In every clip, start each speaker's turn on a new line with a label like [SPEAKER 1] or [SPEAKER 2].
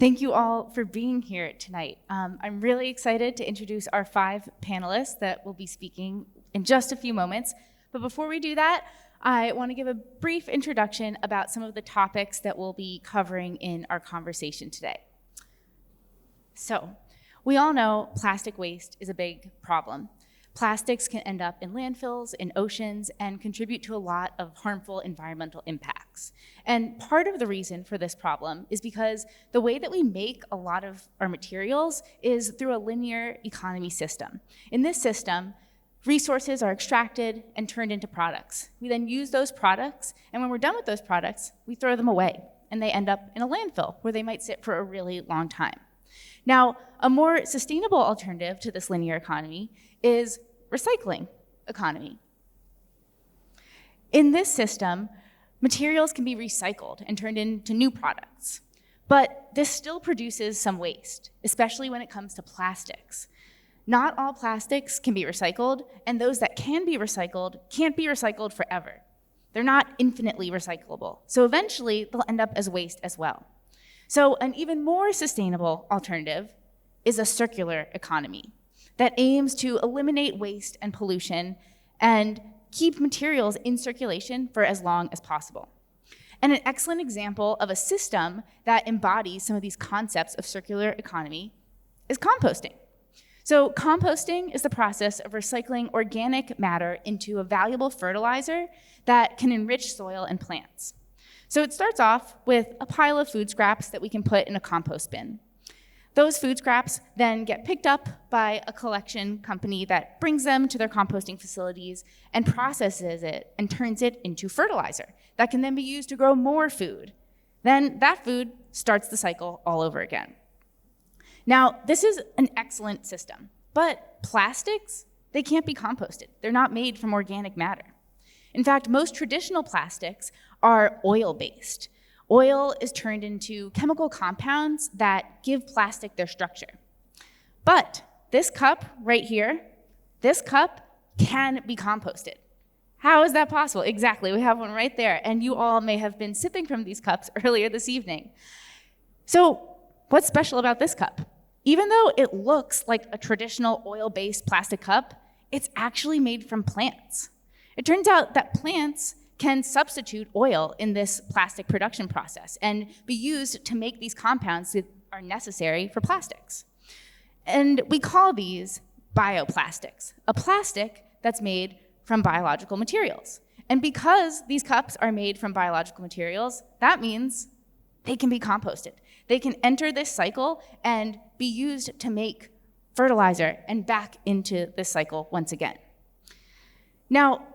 [SPEAKER 1] Thank you all for being here tonight. I'm really excited to introduce our 5 panelists that will be speaking in just a few moments. But before we do that, I want to give a brief introduction about some of the topics that we'll be covering in our conversation today. So, we all know plastic waste is a big problem. Plastics can end up in landfills, in oceans, and contribute to a lot of harmful environmental impacts. And part of the reason for this problem is because the way that we make a lot of our materials is through a linear economy system. In this system, resources are extracted and turned into products. We then use those products, and when we're done with those products, we throw them away, and they end up in a landfill where they might sit for a really long time. Now, a more sustainable alternative to this linear economy is recycling economy. In this system, materials can be recycled and turned into new products, but this still produces some waste, especially when it comes to plastics. Not all plastics can be recycled, and those that can be recycled can't be recycled forever. They're not infinitely recyclable, so eventually they'll end up as waste as well. So an even more sustainable alternative is a circular economy that aims to eliminate waste and pollution and keep materials in circulation for as long as possible. And an excellent example of a system that embodies some of these concepts of circular economy is composting. So composting is the process of recycling organic matter into a valuable fertilizer that can enrich soil and plants. So it starts off with a pile of food scraps that we can put in a compost bin. Those food scraps then get picked up by a collection company that brings them to their composting facilities and processes it and turns it into fertilizer that can then be used to grow more food. Then that food starts the cycle all over again. Now, this is an excellent system, but plastics, they can't be composted. They're not made from organic matter. In fact, most traditional plastics are oil-based. Oil is turned into chemical compounds that give plastic their structure. But this cup right here, this cup can be composted. How is that possible? Exactly, we have one right there, and you all may have been sipping from these cups earlier this evening. So what's special about this cup? Even though it looks like a traditional oil-based plastic cup, it's actually made from plants. It turns out that plants can substitute oil in this plastic production process and be used to make these compounds that are necessary for plastics. And we call these bioplastics, a plastic that's made from biological materials. And because these cups are made from biological materials, that means they can be composted. They can enter this cycle and be used to make fertilizer and back into this cycle once again. Now,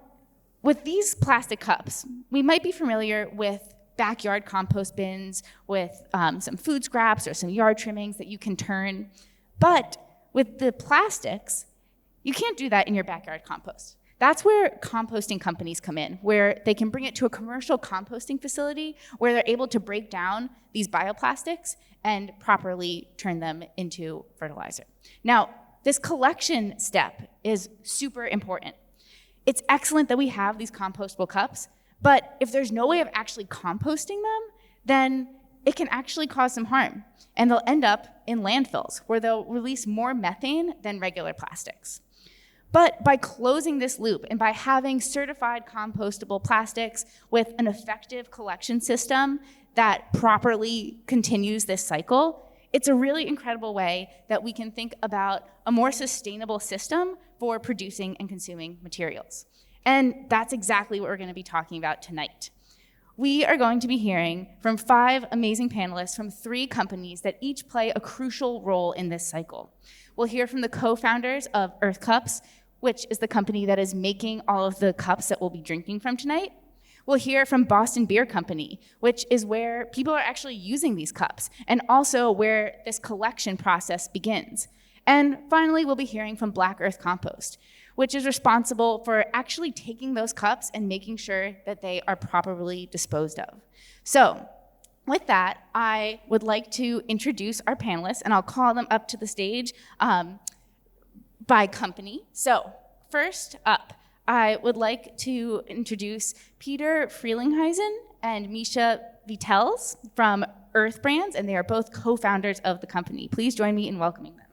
[SPEAKER 1] with these plastic cups, we might be familiar with backyard compost bins with some food scraps or some yard trimmings that you can turn. But with the plastics, you can't do that in your backyard compost. That's where composting companies come in, where they can bring it to a commercial composting facility where they're able to break down these bioplastics and properly turn them into fertilizer. Now, this collection step is super important. It's excellent that we have these compostable cups, but if there's no way of actually composting them, then it can actually cause some harm, and they'll end up in landfills where they'll release more methane than regular plastics. But by closing this loop and by having certified compostable plastics with an effective collection system that properly continues this cycle, it's a really incredible way that we can think about a more sustainable system for producing and consuming materials. And that's exactly what we're going to be talking about tonight. We are going to be hearing from 5 amazing panelists from 3 companies that each play a crucial role in this cycle. We'll hear from the co-founders of Earth Cups, which is the company that is making all of the cups that we'll be drinking from tonight. We'll hear from Boston Beer Company, which is where people are actually using these cups, and also where this collection process begins. And finally, we'll be hearing from Black Earth Compost, which is responsible for actually taking those cups and making sure that they are properly disposed of. So, with that, I would like to introduce our panelists, and I'll call them up to the stage by company. So, first up, I would like to introduce Peter Frelinghuysen and Misha Vitels from Earth Brands, and they are both co-founders of the company. Please join me in welcoming them.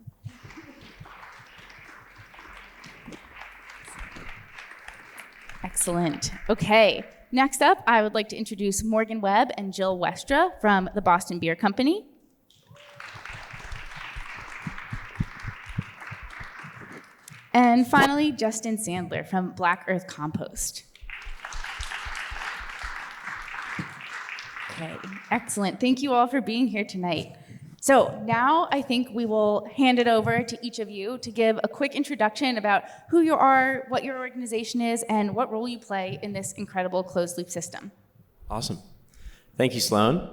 [SPEAKER 1] Excellent. Okay, next up, I would like to introduce Morgan Webb and Jill Westra from the Boston Beer Company. And finally, Justin Sandler from Black Earth Compost. Okay, excellent. Thank you all for being here tonight. So now I think we will hand it over to each of you to give a quick introduction about who you are, what your organization is, and what role you play in this incredible closed-loop system.
[SPEAKER 2] Awesome. Thank you, Sloan.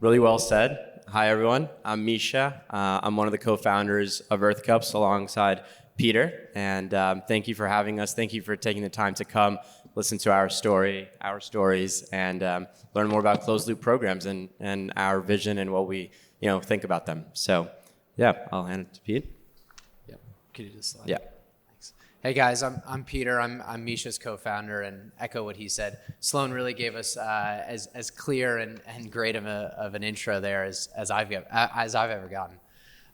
[SPEAKER 2] Really well said. Hi, everyone. I'm Misha. I'm one of the co-founders of Earth Cups alongside Peter. And thank you for having us. Thank you for taking the time to come listen to our stories, and learn more about closed-loop programs and our vision and what we think about them. So, yeah, I'll hand it to Pete.
[SPEAKER 3] Yep. Could you just slide?
[SPEAKER 2] Yeah.
[SPEAKER 3] Thanks. Hey guys, I'm Peter. I'm Misha's co-founder, and echo what he said. Sloan really gave us as clear and great of an intro there as I've ever gotten.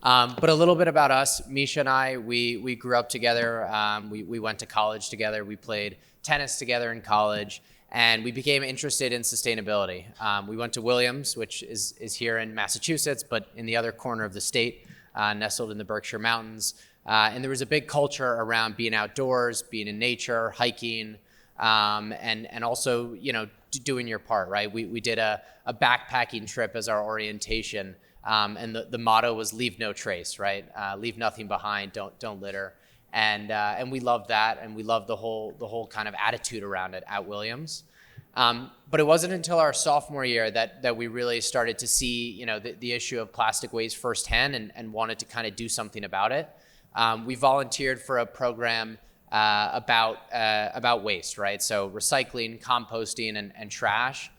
[SPEAKER 3] But a little bit about us. Misha and I, we grew up together. We went to college together. We played tennis together in college. And we became interested in sustainability. We went to Williams, which is here in Massachusetts, but in the other corner of the state, nestled in the Berkshire Mountains. And there was a big culture around being outdoors, being in nature, hiking, and also doing your part, right? We did a backpacking trip as our orientation, and the motto was "Leave no trace," right? Leave nothing behind. Don't litter. And we loved that, and we loved the whole kind of attitude around it at Williams. But it wasn't until our sophomore year that we really started to see the issue of plastic waste firsthand, and wanted to kind of do something about it. We volunteered for a program about waste, right? So recycling, composting, and trash.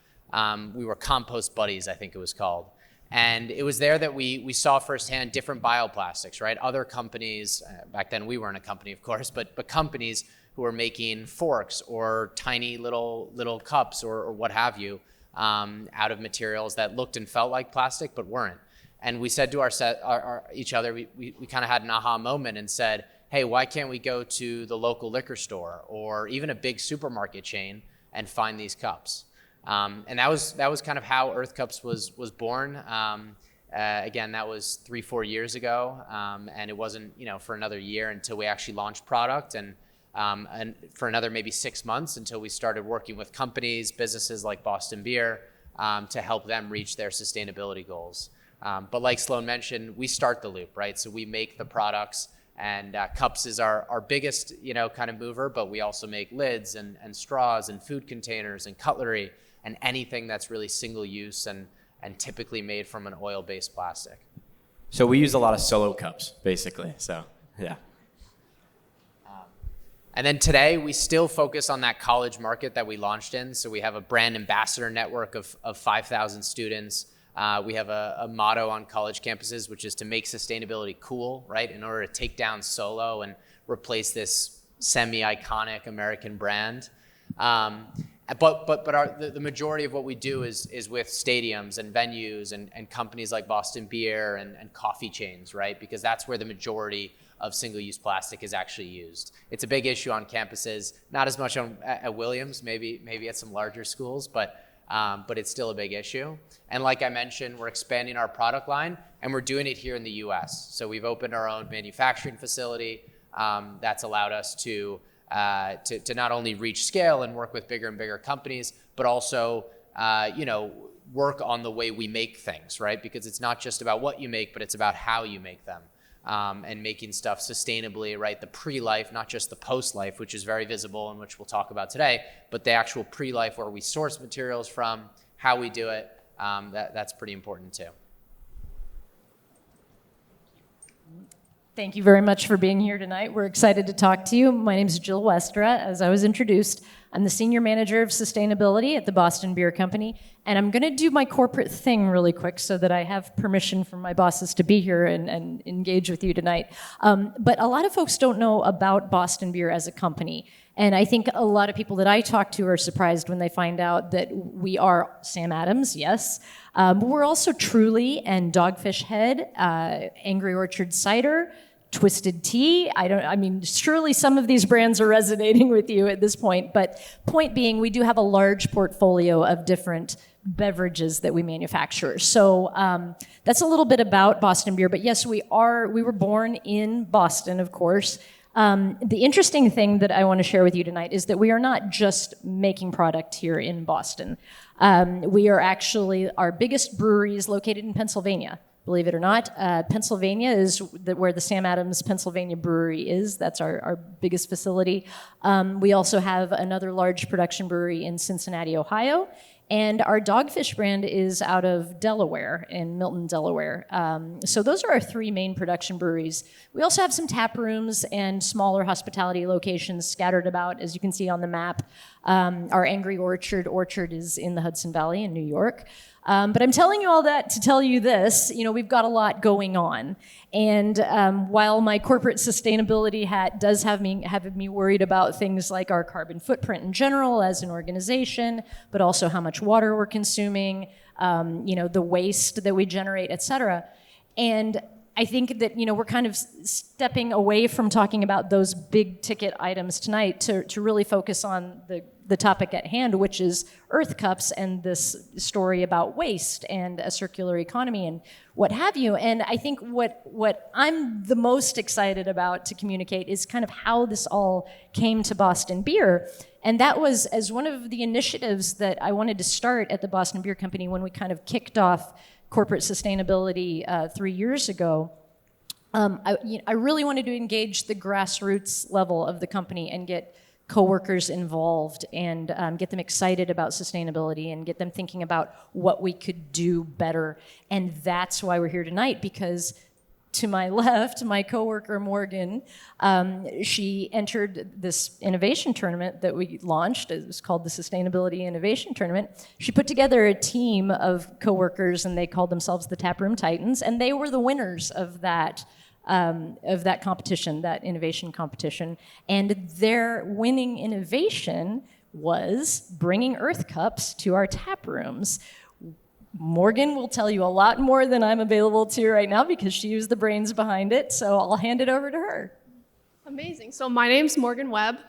[SPEAKER 3] We were Compost Buddies, I think it was called. And it was there that we saw firsthand different bioplastics, right? Other companies, back then we weren't a company, of course, but companies who were making forks or tiny little cups or what have you, out of materials that looked and felt like plastic but weren't. And we said to each other, we kind of had an aha moment and said, hey, why can't we go to the local liquor store or even a big supermarket chain and find these cups? And that was kind of how Earth Cups was born. Again, that was 3-4 years ago, and it wasn't for another year until we actually launched product, and for another maybe 6 months until we started working with companies, businesses like Boston Beer, to help them reach their sustainability goals. But like Sloan mentioned, we start the loop, right? So we make the products, and cups is our biggest kind of mover, but we also make lids and straws and food containers and cutlery, and anything that's really single use and typically made from an oil-based plastic.
[SPEAKER 2] So we use a lot of solo cups, basically. So, yeah.
[SPEAKER 3] And then today, we still focus on that college market that we launched in. So we have a brand ambassador network of 5,000 students. We have a motto on college campuses, which is to make sustainability cool, right? In order to take down solo and replace this semi-iconic American brand. But the majority of what we do is with stadiums and venues and companies like Boston Beer and coffee chains, right? Because that's where the majority of single-use plastic is actually used. It's a big issue on campuses, not as much at Williams, maybe at some larger schools, but it's still a big issue. And like I mentioned, we're expanding our product line, and we're doing it here in the US. So we've opened our own manufacturing facility that's allowed us to not only reach scale and work with bigger and bigger companies, but also, work on the way we make things, right? Because it's not just about what you make, but it's about how you make them, and making stuff sustainably, right? The pre-life, not just the post-life, which is very visible and which we'll talk about today, but the actual pre-life where we source materials from, how we do it, that's pretty important too.
[SPEAKER 4] Thank you very much for being here tonight. We're excited to talk to you. My name is Jill Westra, as I was introduced. I'm the Senior Manager of Sustainability at the Boston Beer Company, and I'm going to do my corporate thing really quick so that I have permission from my bosses to be here and engage with you tonight. But a lot of folks don't know about Boston Beer as a company. And I think a lot of people that I talk to are surprised when they find out that we are Sam Adams, yes. But we're also Truly and Dogfish Head, Angry Orchard Cider, Twisted Tea. Surely some of these brands are resonating with you at this point. But point being, we do have a large portfolio of different beverages that we manufacture. So that's a little bit about Boston Beer. But yes, we were born in Boston, of course. The interesting thing that I want to share with you tonight is that we are not just making product here in Boston. We are actually, our biggest brewery is located in Pennsylvania, believe it or not. Pennsylvania is where the Sam Adams Pennsylvania Brewery is. That's our biggest facility. We also have another large production brewery in Cincinnati, Ohio. And our Dogfish brand is out of Delaware, in Milton, Delaware. So those are our three main production breweries. We also have some tap rooms and smaller hospitality locations scattered about, as you can see on the map. Our Angry Orchard is in the Hudson Valley in New York. But I'm telling you all that to tell you this, we've got a lot going on. And while my corporate sustainability hat does have me worried about things like our carbon footprint in general as an organization, but also how much water we're consuming, the waste that we generate, et cetera. And I think that, we're kind of stepping away from talking about those big ticket items tonight to really focus on the topic at hand, which is Earth Cups and this story about waste and a circular economy and what have you. And I think what I'm the most excited about to communicate is kind of how this all came to Boston Beer. And that was as one of the initiatives that I wanted to start at the Boston Beer Company when we kind of kicked off corporate sustainability 3 years ago. I really wanted to engage the grassroots level of the company and get coworkers involved and get them excited about sustainability and get them thinking about what we could do better. And that's why we're here tonight, because to my left, my coworker Morgan, she entered this innovation tournament that we launched. It was called the Sustainability Innovation Tournament. She put together a team of coworkers, and they called themselves the Taproom Titans, and they were the winners of that competition, that innovation competition. And their winning innovation was bringing Earth Cups to our tap rooms. Morgan will tell you a lot more than I'm available to right now because she was the brains behind it, so I'll hand it over to her.
[SPEAKER 5] Amazing. So my name's Morgan Webb.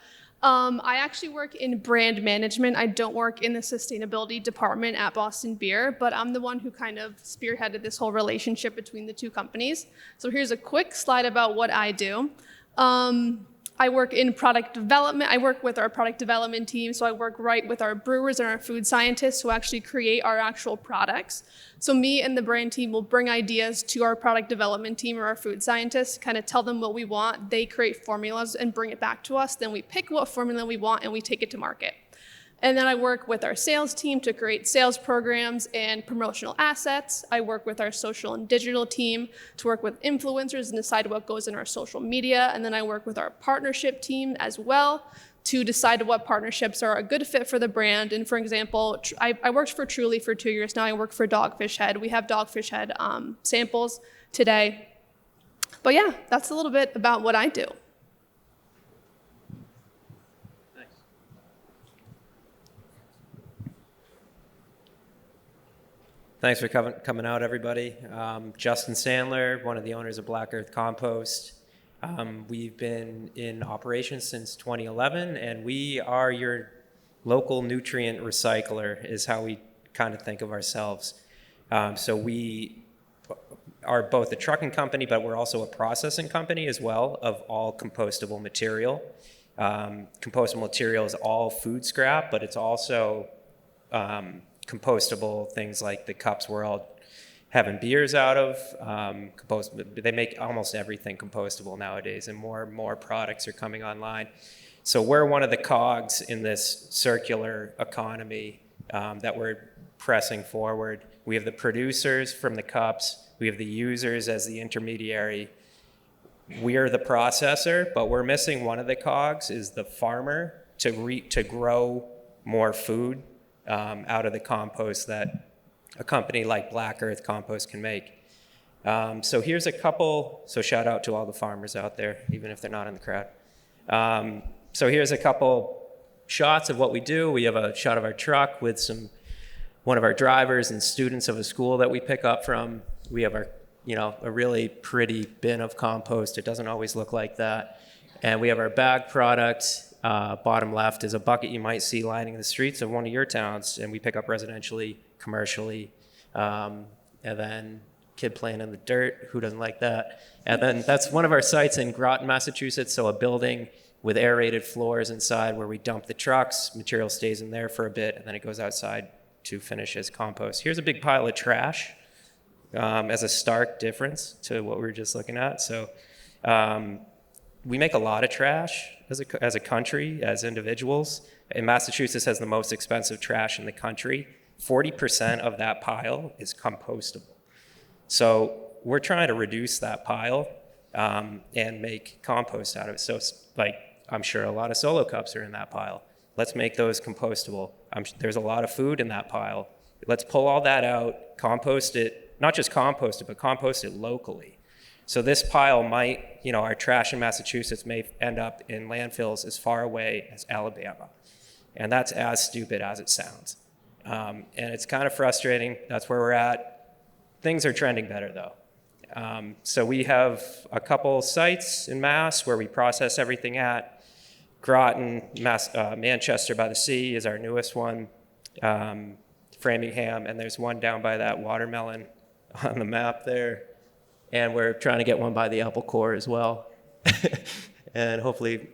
[SPEAKER 5] I actually work in brand management. I don't work in the sustainability department at Boston Beer, but I'm the one who kind of spearheaded this whole relationship between the two companies. So here's a quick slide about what I do. I work in product development. I work with our product development team. So I work right with our brewers and our food scientists who actually create our actual products. So me and the brand team will bring ideas to our product development team or our food scientists, kind of tell them what we want. They create formulas and bring it back to us. Then we pick what formula we want and we take it to market. And then I work with our sales team to create sales programs and promotional assets. I work with our social and digital team to work with influencers and decide what goes in our social media. And then I work with our partnership team as well to decide what partnerships are a good fit for the brand. And for example, I worked for Truly for 2 years now. I work for Dogfish Head. We have Dogfish Head samples today. But yeah, that's a little bit about what I do.
[SPEAKER 6] Thanks for coming out, everybody. Justin Sandler, one of the owners of Black Earth Compost. We've been in operation since 2011, and we are your local nutrient recycler is how we kind of think of ourselves. So we are both a trucking company, but we're also a processing company as well of all compostable material. Compostable material is all food scrap, but it's also compostable things like the cups we're all having beers out of. They make almost everything compostable nowadays, and more products are coming online. So we're one of the cogs in this circular economy that we're pressing forward. We have the producers from the cups. We have the users as the intermediary. We're the processor, but we're missing one of the cogs is the farmer to grow more food out of the compost that a company like Black Earth Compost can make. So here's a couple, so shout out to all the farmers out there, even if they're not in the crowd. So here's a couple shots of what we do. We have a shot of our truck with one of our drivers and students of a school that we pick up from. We have a really pretty bin of compost. It doesn't always look like that. And we have our bag product. Bottom left is a bucket you might see lining the streets of one of your towns, and we pick up residentially, commercially, and then kid playing in the dirt, who doesn't like that? And then that's one of our sites in Groton, Massachusetts, so a building with aerated floors inside where we dump the trucks, material stays in there for a bit, and then it goes outside to finish as compost. Here's a big pile of trash as a stark difference to what we were just looking at. So we make a lot of trash as a country, as individuals. And Massachusetts has the most expensive trash in the country. 40% of that pile is compostable. So we're trying to reduce that pile and make compost out of it. So it's like, I'm sure a lot of Solo cups are in that pile. Let's make those compostable. There's a lot of food in that pile. Let's pull all that out, compost it, not just compost it, but compost it locally. So this pile might, our trash in Massachusetts may end up in landfills as far away as Alabama. And that's as stupid as it sounds. And it's kind of frustrating. That's where we're at. Things are trending better though. So we have a couple sites in Mass where we process everything at. Groton, Manchester by the Sea is our newest one. Framingham, and there's one down by that watermelon on the map there. And we're trying to get one by the apple core as well. And hopefully,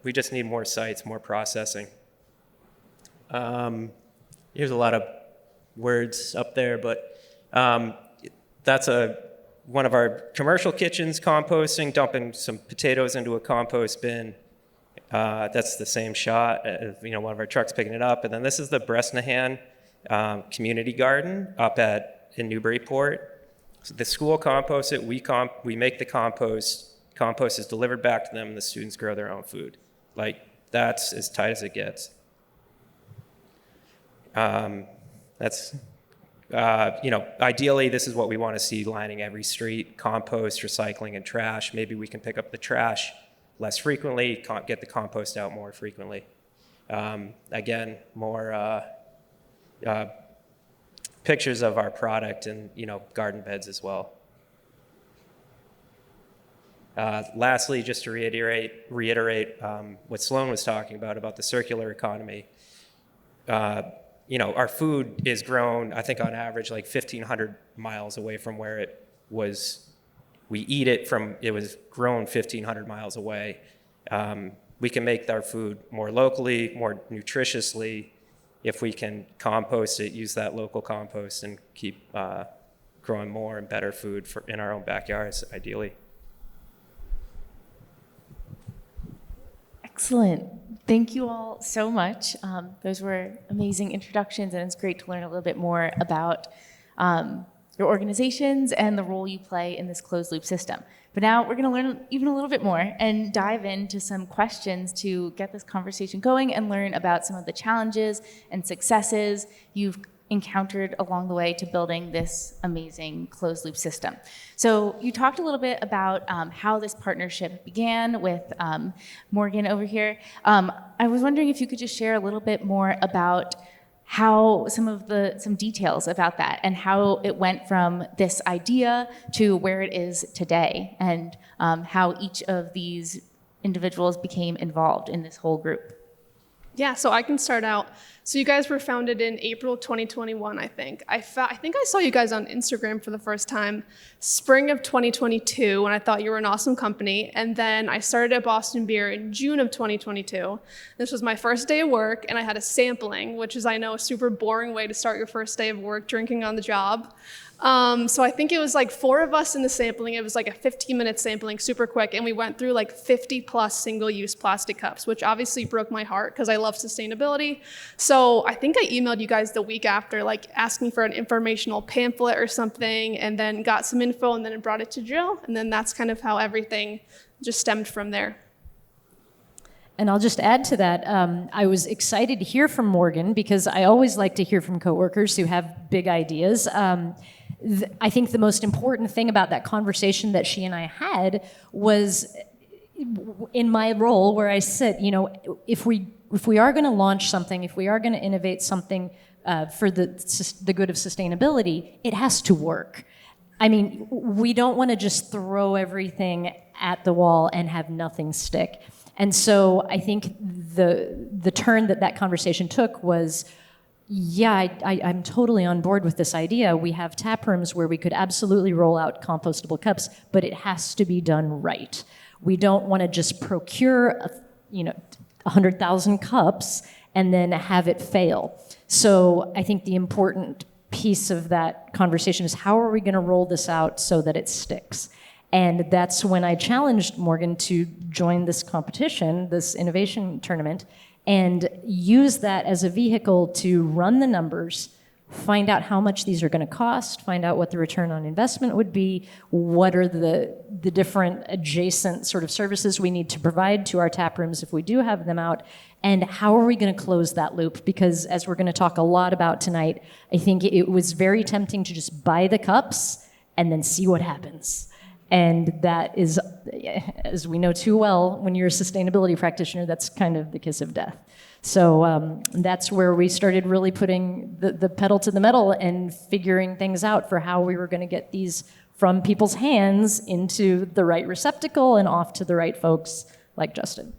[SPEAKER 6] we just need more sites, more processing. Here's a lot of words up there, but that's one of our commercial kitchens composting, dumping some potatoes into a compost bin. That's the same shot, one of our trucks picking it up. And then this is the Bresnahan community garden up in Newburyport. So the school composts it, we make the compost is delivered back to them, and the students grow their own food. Like, that's as tight as it gets. Ideally, this is what we want to see lining every street: compost, recycling, and trash. Maybe we can pick up the trash less frequently, get the compost out more frequently. Again, more pictures of our product and garden beds as well. Lastly, just to reiterate what Sloan was talking about the circular economy. Our food is grown, I think on average, like 1,500 miles away from where it was. We eat it it was grown 1,500 miles away. We can make our food more locally, more nutritiously, if we can compost it, use that local compost, and keep growing more and better food in our own backyards, ideally.
[SPEAKER 1] Excellent. Thank you all so much. Those were amazing introductions, and it's great to learn a little bit more about your organizations and the role you play in this closed loop system. But now we're going to learn even a little bit more and dive into some questions to get this conversation going and learn about some of the challenges and successes you've encountered along the way to building this amazing closed loop system. So you talked a little bit about how this partnership began with Morgan over here. I was wondering if you could just share a little bit more about how some details about that and how it went from this idea to where it is today, and how each of these individuals became involved in this whole group.
[SPEAKER 5] Yeah, so I can start out. So you guys were founded in April 2021, I think. I think I saw you guys on Instagram for the first time spring of 2022, when I thought you were an awesome company. And then I started at Boston Beer in June of 2022. This was my first day of work, and I had a sampling, which is, I know, a super boring way to start your first day of work, drinking on the job. So I think it was like 4 of us in the sampling. It was like a 15-minute sampling, super quick, and we went through like 50 plus single-use plastic cups, which obviously broke my heart because I love sustainability. So I think I emailed you guys the week after, like asking for an informational pamphlet or something, and then got some info, and then brought it to Jill, and then that's kind of how everything just stemmed from there.
[SPEAKER 4] And I'll just add to that, I was excited to hear from Morgan because I always like to hear from coworkers who have big ideas. I think the most important thing about that conversation that she and I had was in my role where I said, if we are going to launch something, if we are going to innovate something for the good of sustainability, it has to work. I mean, we don't want to just throw everything at the wall and have nothing stick. And so I think the turn that conversation took was, I'm totally on board with this idea. We have tap rooms where we could absolutely roll out compostable cups, but it has to be done right. We don't want to just procure 100,000 cups and then have it fail. So I think the important piece of that conversation is how are we going to roll this out so that it sticks? And that's when I challenged Morgan to join this competition, this innovation tournament, and use that as a vehicle to run the numbers, find out how much these are going to cost, find out what the return on investment would be, what are the different adjacent sort of services we need to provide to our tap rooms if we do have them out, and how are we going to close that loop? Because as we're going to talk a lot about tonight, I think it was very tempting to just buy the cups and then see what happens. And that is, as we know too well, when you're a sustainability practitioner, that's kind of the kiss of death. So that's where we started really putting the pedal to the metal and figuring things out for how we were going to get these from people's hands into the right receptacle and off to the right folks like Justin.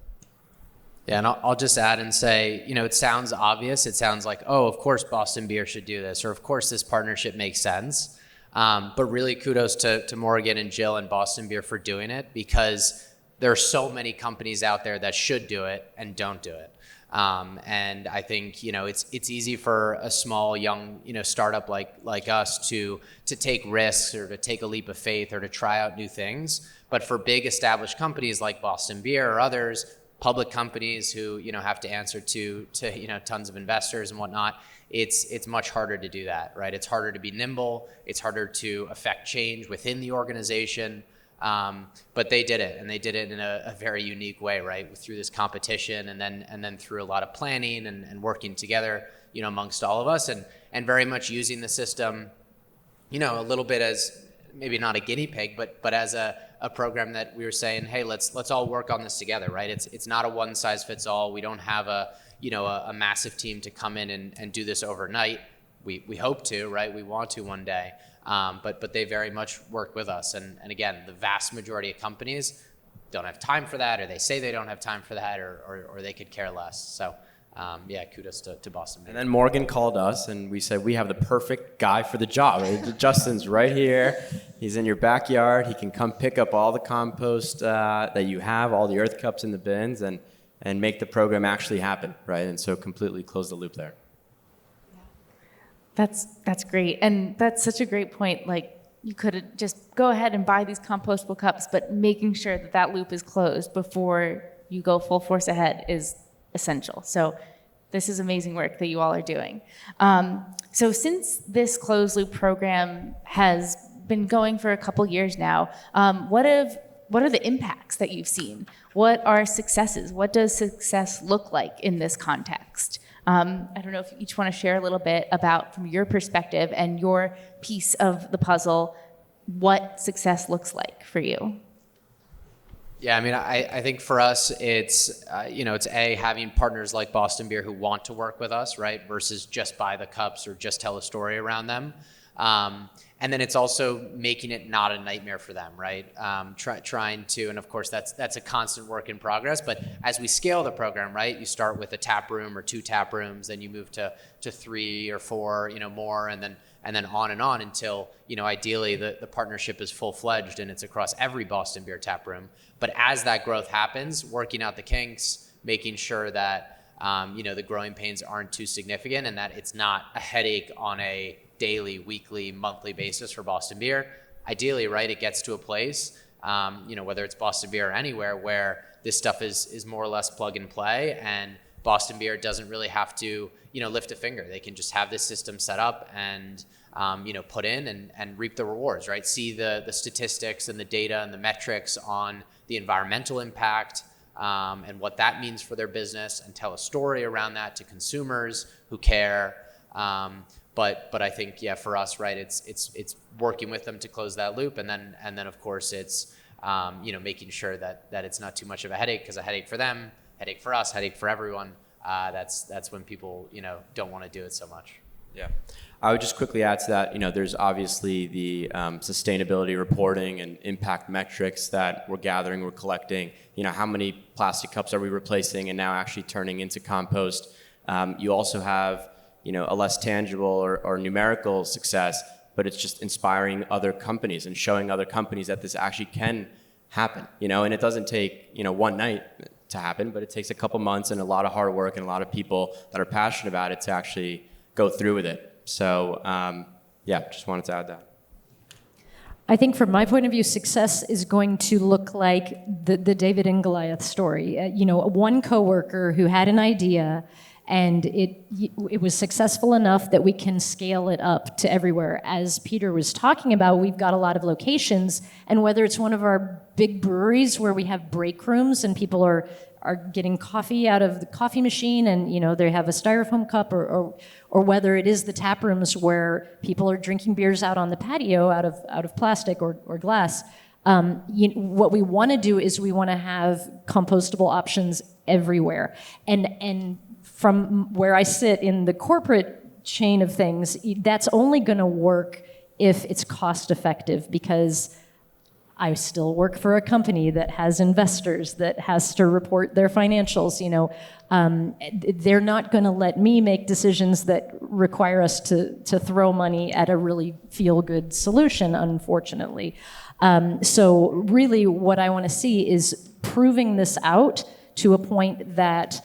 [SPEAKER 3] Yeah, and I'll just add and say, it sounds obvious. It sounds like, oh, of course Boston Beer should do this, or of course this partnership makes sense. But really kudos to Morgan and Jill and Boston Beer for doing it, because there are so many companies out there that should do it and don't do it. And I think, it's easy for a small, young, startup like us to take risks or to take a leap of faith or to try out new things. But for big established companies like Boston Beer or others, public companies who, have to answer to tons of investors and whatnot, it's much harder to do that, right? It's harder to be nimble. It's harder to affect change within the organization. But they did it, and they did it in a very unique way, right? Through this competition, and then through a lot of planning and working together, amongst all of us, and very much using the system, a little bit as maybe not a guinea pig, but as a program that we were saying, hey, let's all work on this together, right? It's not a one size fits all. We don't have a massive team to come in and do this overnight. We hope to, right? We want to one day. But they very much work with us. And again, the vast majority of companies don't have time for that, or they say they don't have time for that, or they could care less. So kudos to Boston Beer.
[SPEAKER 2] And then Morgan called us and we said, we have the perfect guy for the job. Justin's right here. He's in your backyard. He can come pick up all the compost that you have, all the earth cups in the bins, and make the program actually happen, right? And so completely close the loop there.
[SPEAKER 1] That's great. And that's such a great point. Like, you could just go ahead and buy these compostable cups, but making sure that loop is closed before you go full force ahead is essential. So this is amazing work that you all are doing. So since this closed loop program has been going for a couple years now, what are the impacts that you've seen? What are successes? What does success look like in this context? I don't know if you each want to share a little bit about, from your perspective and your piece of the puzzle, what success looks like for you.
[SPEAKER 3] Yeah, I mean, I think for us, it's having partners like Boston Beer who want to work with us, right, versus just buy the cups or just tell a story around them. And then it's also making it not a nightmare for them, right? Trying to, and of course that's a constant work in progress. But as we scale the program, right, you start with a tap room or 2 tap rooms, then you move to 3 or 4, more, and then on until ideally the partnership is full fledged and it's across every Boston Beer tap room. But as that growth happens, working out the kinks, making sure that the growing pains aren't too significant and that it's not a headache on a daily, weekly, monthly basis for Boston Beer. Ideally, right, it gets to a place, whether it's Boston Beer or anywhere, where this stuff is more or less plug and play, and Boston Beer doesn't really have to, lift a finger. They can just have this system set up and, put in and reap the rewards, right? See the statistics and the data and the metrics on the environmental impact, and what that means for their business, and tell a story around that to consumers who care. But I think, yeah, for us, right, it's working with them to close that loop, and then of course it's making sure that it's not too much of a headache, because a headache for them, headache for us, headache for everyone. That's when people don't want to do it so much.
[SPEAKER 2] Yeah, I would just quickly add to that. There's obviously the sustainability reporting and impact metrics that we're gathering, we're collecting. How many plastic cups are we replacing and now actually turning into compost? You also have a less tangible or numerical success, but it's just inspiring other companies and showing other companies that this actually can happen. And it doesn't take one night to happen, but it takes a couple months and a lot of hard work and a lot of people that are passionate about it to actually go through with it. So just wanted to add that.
[SPEAKER 4] I think from my point of view, success is going to look like the David and Goliath story. One coworker who had an idea, and it was successful enough that we can scale it up to everywhere. As Peter was talking about, we've got a lot of locations, and whether it's one of our big breweries where we have break rooms and people are getting coffee out of the coffee machine and they have a styrofoam cup, or whether it is the tap rooms where people are drinking beers out on the patio out of plastic or glass. What we want to do is we want to have compostable options everywhere. And from where I sit in the corporate chain of things, that's only going to work if it's cost effective, because I still work for a company that has investors, that has to report their financials. They're not going to let me make decisions that require us to throw money at a really feel-good solution, unfortunately. So really what I want to see is proving this out to a point that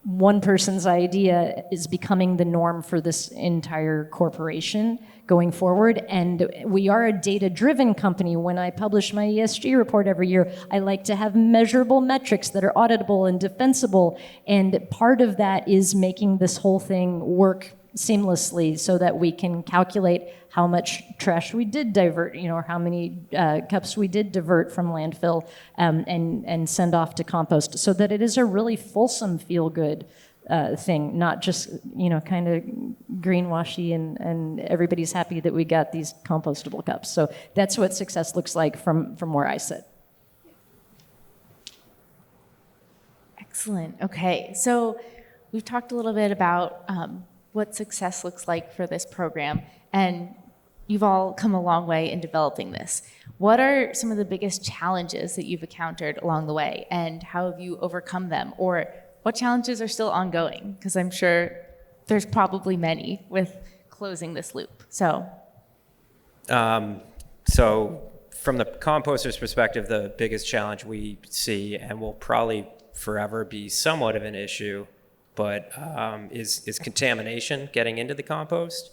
[SPEAKER 4] one person's idea is becoming the norm for this entire corporation going forward. And we are a data-driven company. When I publish my ESG report every year, I like to have measurable metrics that are auditable and defensible. And part of that is making this whole thing work seamlessly so that we can calculate how much trash we did divert, or how many cups we did divert from landfill and send off to compost, so that it is a really fulsome feel-good thing, not just, kind of greenwashy and everybody's happy that we got these compostable cups. So that's what success looks like from where I sit.
[SPEAKER 1] Excellent. Okay, so we've talked a little bit about what success looks like for this program, and you've all come a long way in developing this. What are some of the biggest challenges that you've encountered along the way, and how have you overcome them? Or what challenges are still ongoing? Because I'm sure there's probably many with closing this loop. So
[SPEAKER 6] from the composter's perspective, the biggest challenge we see, and will probably forever be somewhat of an issue, but is contamination getting into the compost.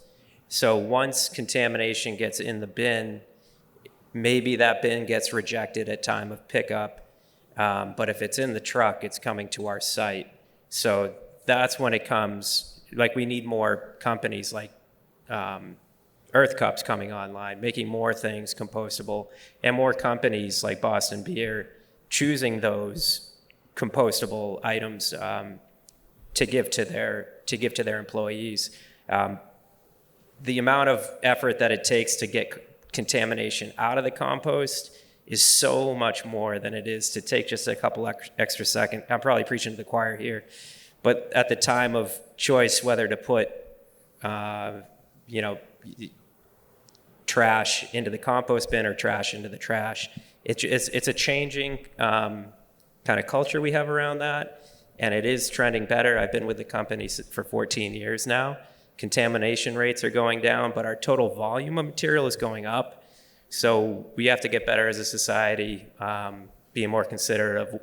[SPEAKER 6] So once contamination gets in the bin, maybe that bin gets rejected at time of pickup, but if it's in the truck, it's coming to our site. So that's when it comes, like, we need more companies like Earth Cups coming online, making more things compostable, and more companies like Boston Beer choosing those compostable items to give to their employees. The amount of effort that it takes to get contamination out of the compost is so much more than it is to take just a couple extra seconds. I'm probably preaching to the choir here, but at the time of choice, whether to put, trash into the compost bin or trash into the trash, it's a changing kind of culture we have around that, and it is trending better. I've been with the company for 14 years now. Contamination rates are going down, but our total volume of material is going up. So we have to get better as a society, being more considerate of,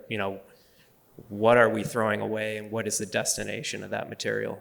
[SPEAKER 6] what are we throwing away and what is the destination of that material.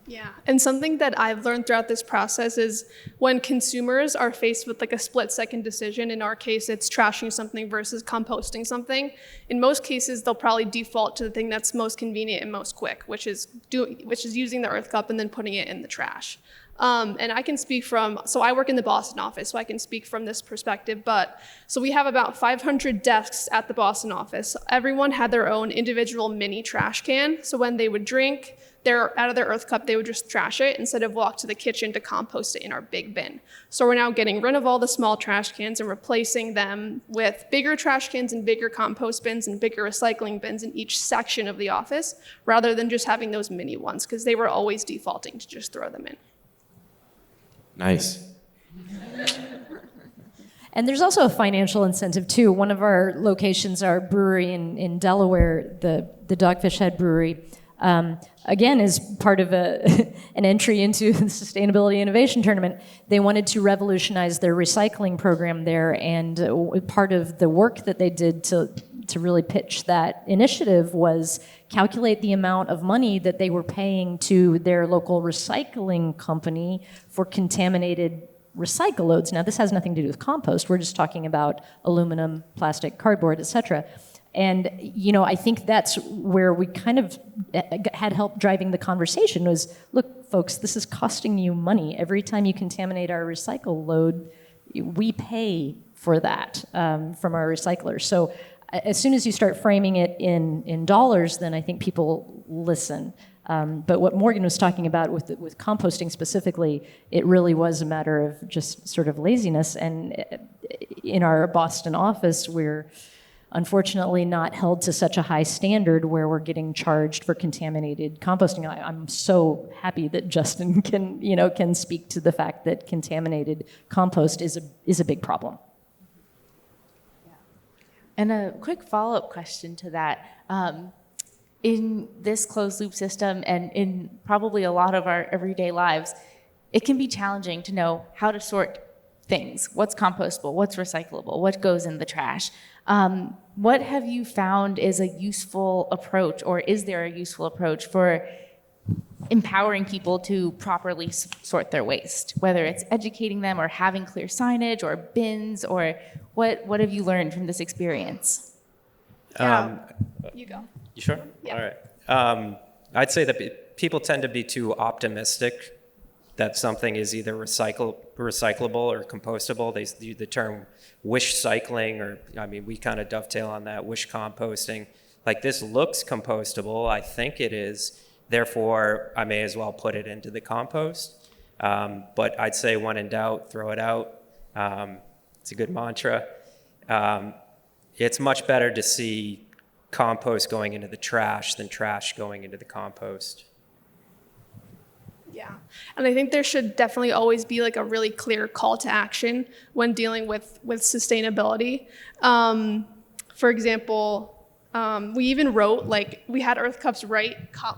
[SPEAKER 5] Yeah, and something that I've learned throughout this process is when consumers are faced with like a split-second decision, in our case, it's trashing something versus composting something. In most cases, they'll probably default to the thing that's most convenient and most quick, which is using the Earth Cup and then putting it in the trash. And I can speak from, so I work in the Boston office, so I can speak from this perspective, but so we have about 500 desks at the Boston office. Everyone had their own individual mini trash can, so when they would drink out of their earth cup, they would just trash it instead of walk to the kitchen to compost it in our big bin. So we're now getting rid of all the small trash cans and replacing them with bigger trash cans and bigger compost bins and bigger recycling bins in each section of the office, rather than just having those mini ones, because they were always defaulting to just throw them in.
[SPEAKER 2] Nice.
[SPEAKER 4] And there's also a financial incentive too. One of our locations, our brewery in Delaware, the Dogfish Head Brewery, again, is part of an entry into the Sustainability Innovation Tournament. They wanted to revolutionize their recycling program there, and part of the work that they did to really pitch that initiative was calculate the amount of money that they were paying to their local recycling company for contaminated recycle loads. Now, this has nothing to do with compost. We're just talking about aluminum, plastic, cardboard, etc. And, I think that's where we kind of had help driving the conversation was, look, folks, this is costing you money. Every time you contaminate our recycle load, we pay for that from our recyclers. So as soon as you start framing it in dollars, then I think people listen. But what Morgan was talking about with composting specifically, it really was a matter of just sort of laziness. And in our Boston office, we're unfortunately not held to such a high standard where we're getting charged for contaminated composting. I'm so happy that Justin can speak to the fact that contaminated compost is a big problem.
[SPEAKER 1] And a quick follow-up question to that. In this closed loop system and in probably a lot of our everyday lives, it can be challenging to know how to sort things. What's compostable? What's recyclable? What goes in the trash? What have you found is a useful approach, or is there a useful approach for empowering people to properly sort their waste, whether it's educating them or having clear signage or bins, or what have you learned from this experience?
[SPEAKER 5] You go.
[SPEAKER 6] You sure?
[SPEAKER 5] Yeah.
[SPEAKER 6] All right. I'd say that people tend to be too optimistic that something is either recyclable or compostable. They use the term wish cycling, or we kind of dovetail on that, wish composting. Like, this looks compostable, I think it is, therefore I may as well put it into the compost. But I'd say when in doubt, throw it out. It's a good mantra. It's much better to see compost going into the trash than trash going into the compost.
[SPEAKER 5] Yeah, and I think there should definitely always be like a really clear call to action when dealing with sustainability. For example, we even wrote, we had Earth Cups write,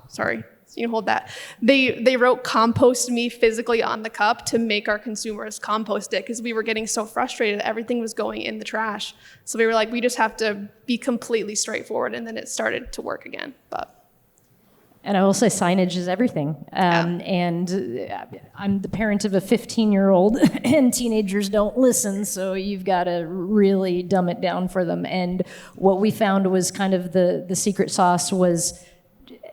[SPEAKER 5] sorry, you can hold that. They wrote "compost me" physically on the cup to make our consumers compost it, because we were getting so frustrated. Everything was going in the trash. So we were like, we just have to be completely straightforward, and then it started to work again.
[SPEAKER 4] And I will say signage is everything. And I'm the parent of a 15-year-old, and teenagers don't listen, so you've got to really dumb it down for them. And what we found was kind of the secret sauce was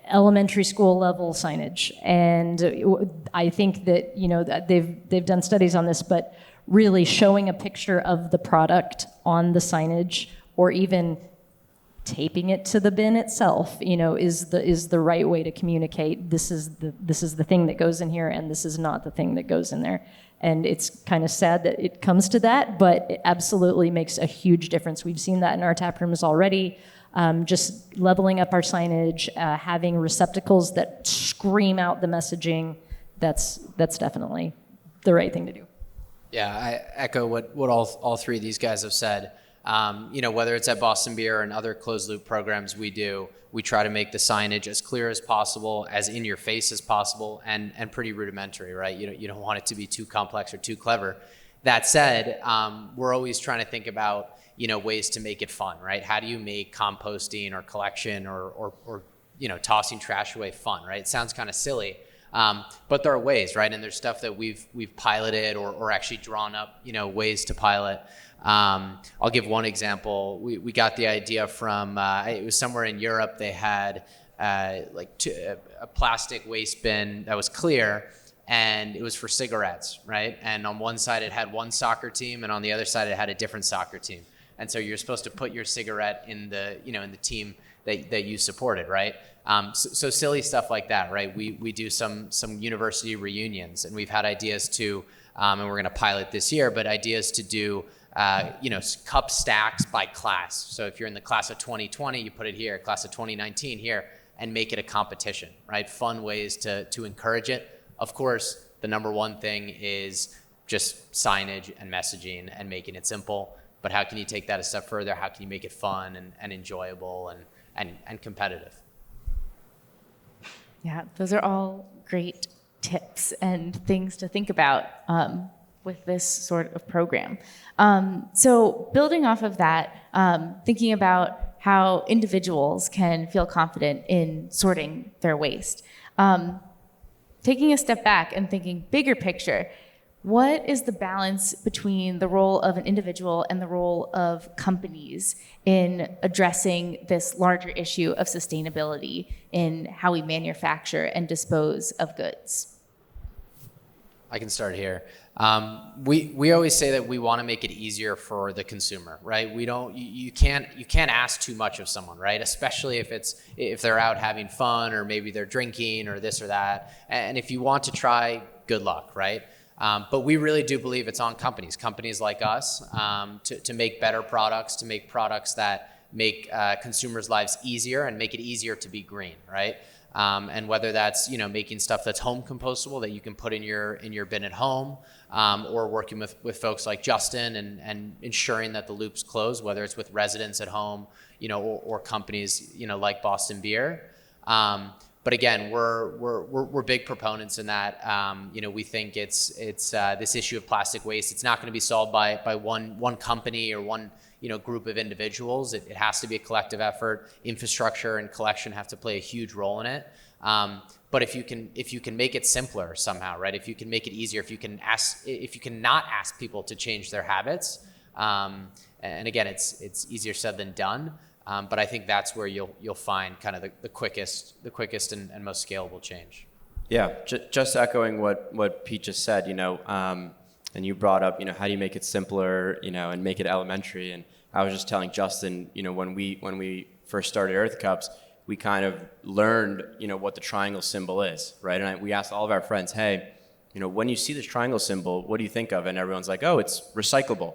[SPEAKER 4] elementary school level signage. And I think that, that they've done studies on this, but really showing a picture of the product on the signage, or even taping it to the bin itself, is the right way to communicate. This is the thing that goes in here, and this is not the thing that goes in there. And it's kind of sad that it comes to that, but it absolutely makes a huge difference. We've seen that in our tap rooms already. Just leveling up our signage, having receptacles that scream out the messaging. That's definitely the right thing to do.
[SPEAKER 3] Yeah, I echo what all three of these guys have said. Whether it's at Boston Beer and other closed loop programs we do, we try to make the signage as clear as possible, as in your face as possible, and pretty rudimentary, right? You don't want it to be too complex or too clever. That said, we're always trying to think about, ways to make it fun, right? How do you make composting or collection or tossing trash away fun, right? It sounds kind of silly, but there are ways, right? And there's stuff that we've piloted or actually drawn up, ways to pilot. I'll give one example. We got the idea from, it was somewhere in Europe. They had a plastic waste bin that was clear, and it was for cigarettes, right? And on one side it had one soccer team, and on the other side it had a different soccer team. And so you're supposed to put your cigarette in the, in the team that you supported, right? So silly stuff like that, right? We do some university reunions, and we've had ideas to, and we're going to pilot this year, but ideas to do, cup stacks by class. So if you're in the class of 2020, you put it here, class of 2019 here, and make it a competition, right? Fun ways to encourage it. Of course, the number one thing is just signage and messaging and making it simple. But how can you take that a step further? How can you make it fun and enjoyable and competitive?
[SPEAKER 1] Yeah, those are all great tips and things to think about with this sort of program. So building off of that, thinking about how individuals can feel confident in sorting their waste. Taking a step back and thinking bigger picture, what is the balance between the role of an individual and the role of companies in addressing this larger issue of sustainability in how we manufacture and dispose of goods?
[SPEAKER 3] I can start here. We always say that we want to make it easier for the consumer, right? You can't ask too much of someone, right? Especially if they're out having fun, or maybe they're drinking or this or that. And if you want to try, good luck, right? But we really do believe it's on companies like us, to make better products, to make products that make consumers' lives easier and make it easier to be green, right? And whether that's making stuff that's home compostable that you can put in your bin at home, or working with folks like Justin and ensuring that the loop's closed, whether it's with residents at home, or companies like Boston Beer. But again, we're big proponents in that. We think it's this issue of plastic waste. It's not going to be solved by one company or one group of individuals. It has to be a collective effort. Infrastructure and collection have to play a huge role in it. But if you can make it simpler somehow, right? If you can make it easier, if you can not ask people to change their habits, and again, it's easier said than done. But I think that's where you'll find kind of the quickest and most scalable change.
[SPEAKER 2] Yeah, just echoing what Pete just said, and you brought up, how do you make it simpler, and make it elementary? And I was just telling Justin, when we first started Earth Cups, we kind of learned, what the triangle symbol is, right? And we asked all of our friends, hey, when you see this triangle symbol, what do you think of? And everyone's like, oh, it's recyclable.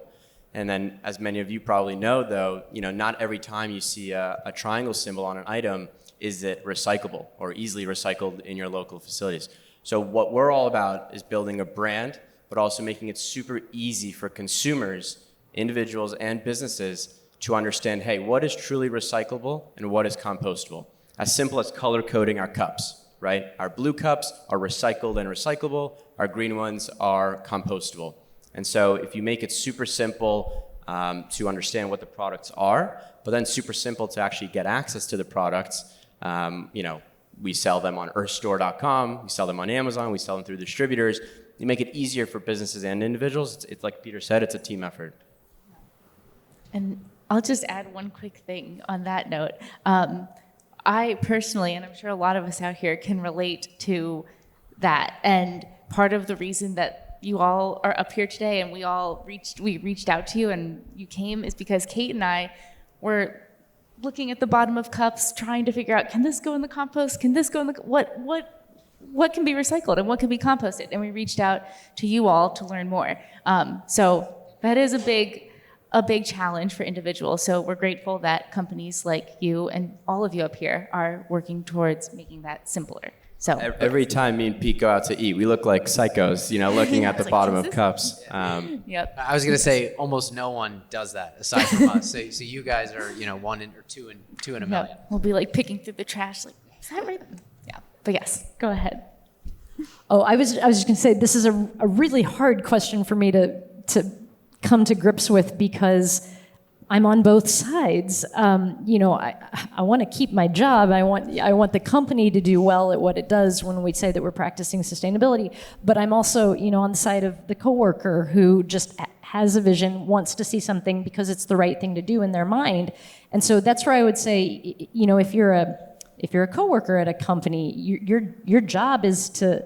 [SPEAKER 2] And then, as many of you probably know, though, not every time you see a triangle symbol on an item is it recyclable or easily recycled in your local facilities. So what we're all about is building a brand, but also making it super easy for consumers, individuals, and businesses to understand, hey, what is truly recyclable and what is compostable? As simple as color coding our cups, right? Our blue cups are recycled and recyclable. Our green ones are compostable. And so if you make it super simple to understand what the products are, but then super simple to actually get access to the products, we sell them on earthstore.com, we sell them on Amazon, we sell them through distributors. You make it easier for businesses and individuals. It's like Peter said, it's a team effort.
[SPEAKER 1] And I'll just add one quick thing on that note. I personally, and I'm sure a lot of us out here can relate to that. And part of the reason that you all are up here today and we reached out to you and you came is because Kate and I were looking at the bottom of cups, trying to figure out, can this go in the compost? Can this go in the, what can be recycled and what can be composted? And we reached out to you all to learn more. So that is a big challenge for individuals. So we're grateful that companies like you and all of you up here are working towards making that simpler. So
[SPEAKER 2] every time me and Pete go out to eat, we look like psychos, looking at the bottom of cups.
[SPEAKER 1] Yep.
[SPEAKER 3] I was going to say almost no one does that aside from us. So you guys are, one or two in a million.
[SPEAKER 1] Yep. We'll be like picking through the trash, like, is that right? Yeah. But yes, go ahead.
[SPEAKER 4] Oh, I was just going to say this is a really hard question for me to come to grips with because I'm on both sides. I want to keep my job. I want the company to do well at what it does when we say that we're practicing sustainability. But I'm also, on the side of the coworker who just has a vision, wants to see something because it's the right thing to do in their mind. And so that's where I would say, if you're a coworker at a company, your job is to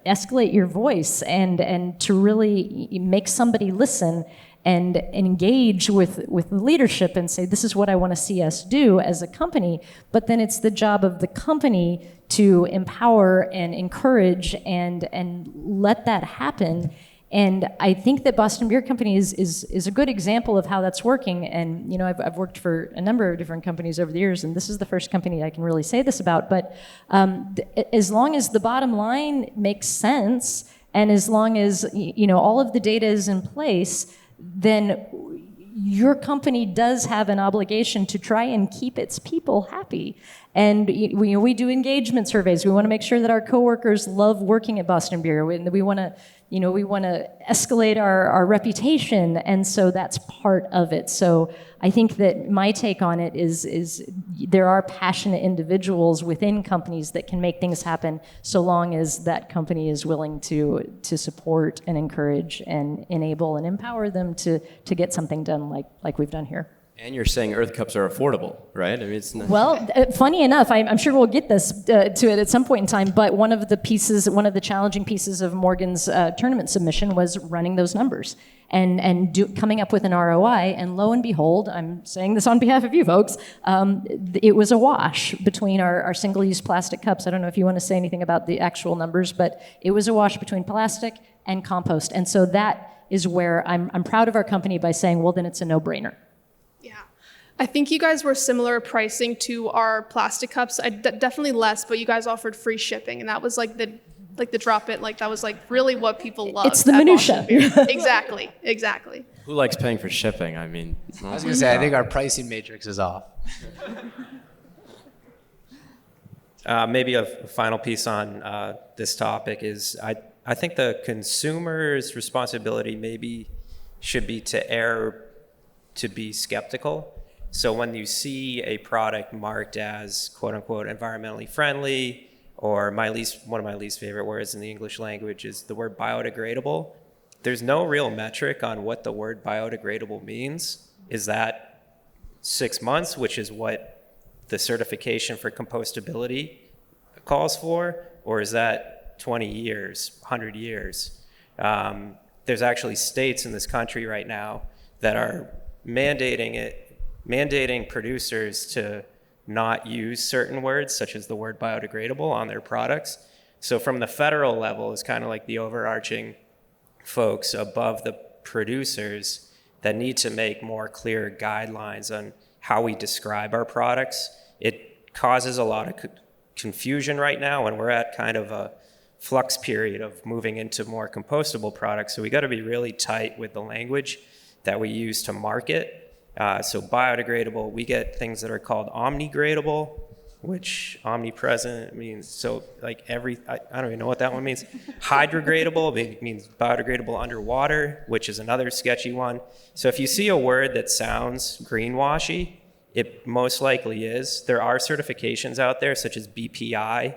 [SPEAKER 4] escalate your voice and to really make somebody listen and engage with the leadership and say, this is what I want to see us do as a company. But then it's the job of the company to empower and encourage and let that happen. And I think that Boston Beer Company is a good example of how that's working. And you know, I've worked for a number of different companies over the years, and this is the first company I can really say this about. But as long as the bottom line makes sense, and as long as you know all of the data is in place, then your company does have an obligation to try and keep its people happy. And we do engagement surveys. We want to make sure that our coworkers love working at Boston Beer. We want to escalate our reputation, and so that's part of it. So I think that my take on it is there are passionate individuals within companies that can make things happen, so long as that company is willing to support and encourage and enable and empower them to get something done like we've done here.
[SPEAKER 2] And you're saying Earth Cups are affordable, right? I mean, it's not...
[SPEAKER 4] Well, funny enough, I'm sure we'll get this to it at some point in time, but one of the challenging pieces of Morgan's tournament submission was running those numbers and coming up with an ROI, and lo and behold, I'm saying this on behalf of you folks, it was a wash between our single-use plastic cups. I don't know if you want to say anything about the actual numbers, but it was a wash between plastic and compost. And so that is where I'm proud of our company by saying, well, then it's a no-brainer.
[SPEAKER 5] I think you guys were similar pricing to our plastic cups. Definitely less, but you guys offered free shipping, and that was like the drop it. Like that was like really what people love.
[SPEAKER 4] It's the minutia.
[SPEAKER 5] Exactly.
[SPEAKER 2] Who likes paying for shipping? I mean,
[SPEAKER 3] I was going to say, I think our pricing matrix is off.
[SPEAKER 6] Maybe a final piece on this topic is I think the consumer's responsibility maybe should be to be skeptical. So when you see a product marked as quote unquote environmentally friendly, or one of my least favorite words in the English language is the word biodegradable, there's no real metric on what the word biodegradable means. Is that 6 months, which is what the certification for compostability calls for, or is that 20 years, 100 years? There's actually states in this country right now that are mandating producers to not use certain words, such as the word biodegradable, on their products. So from the federal level, it's kind of like the overarching folks above the producers that need to make more clear guidelines on how we describe our products. It causes a lot of confusion right now, and we're at kind of a flux period of moving into more compostable products. So we got to be really tight with the language that we use to market. So biodegradable, we get things that are called omnigradable, which omnipresent means, so like I don't even know what that one means. Hydrogradable means biodegradable underwater, which is another sketchy one. So if you see a word that sounds greenwashy, it most likely is. There are certifications out there such as BPI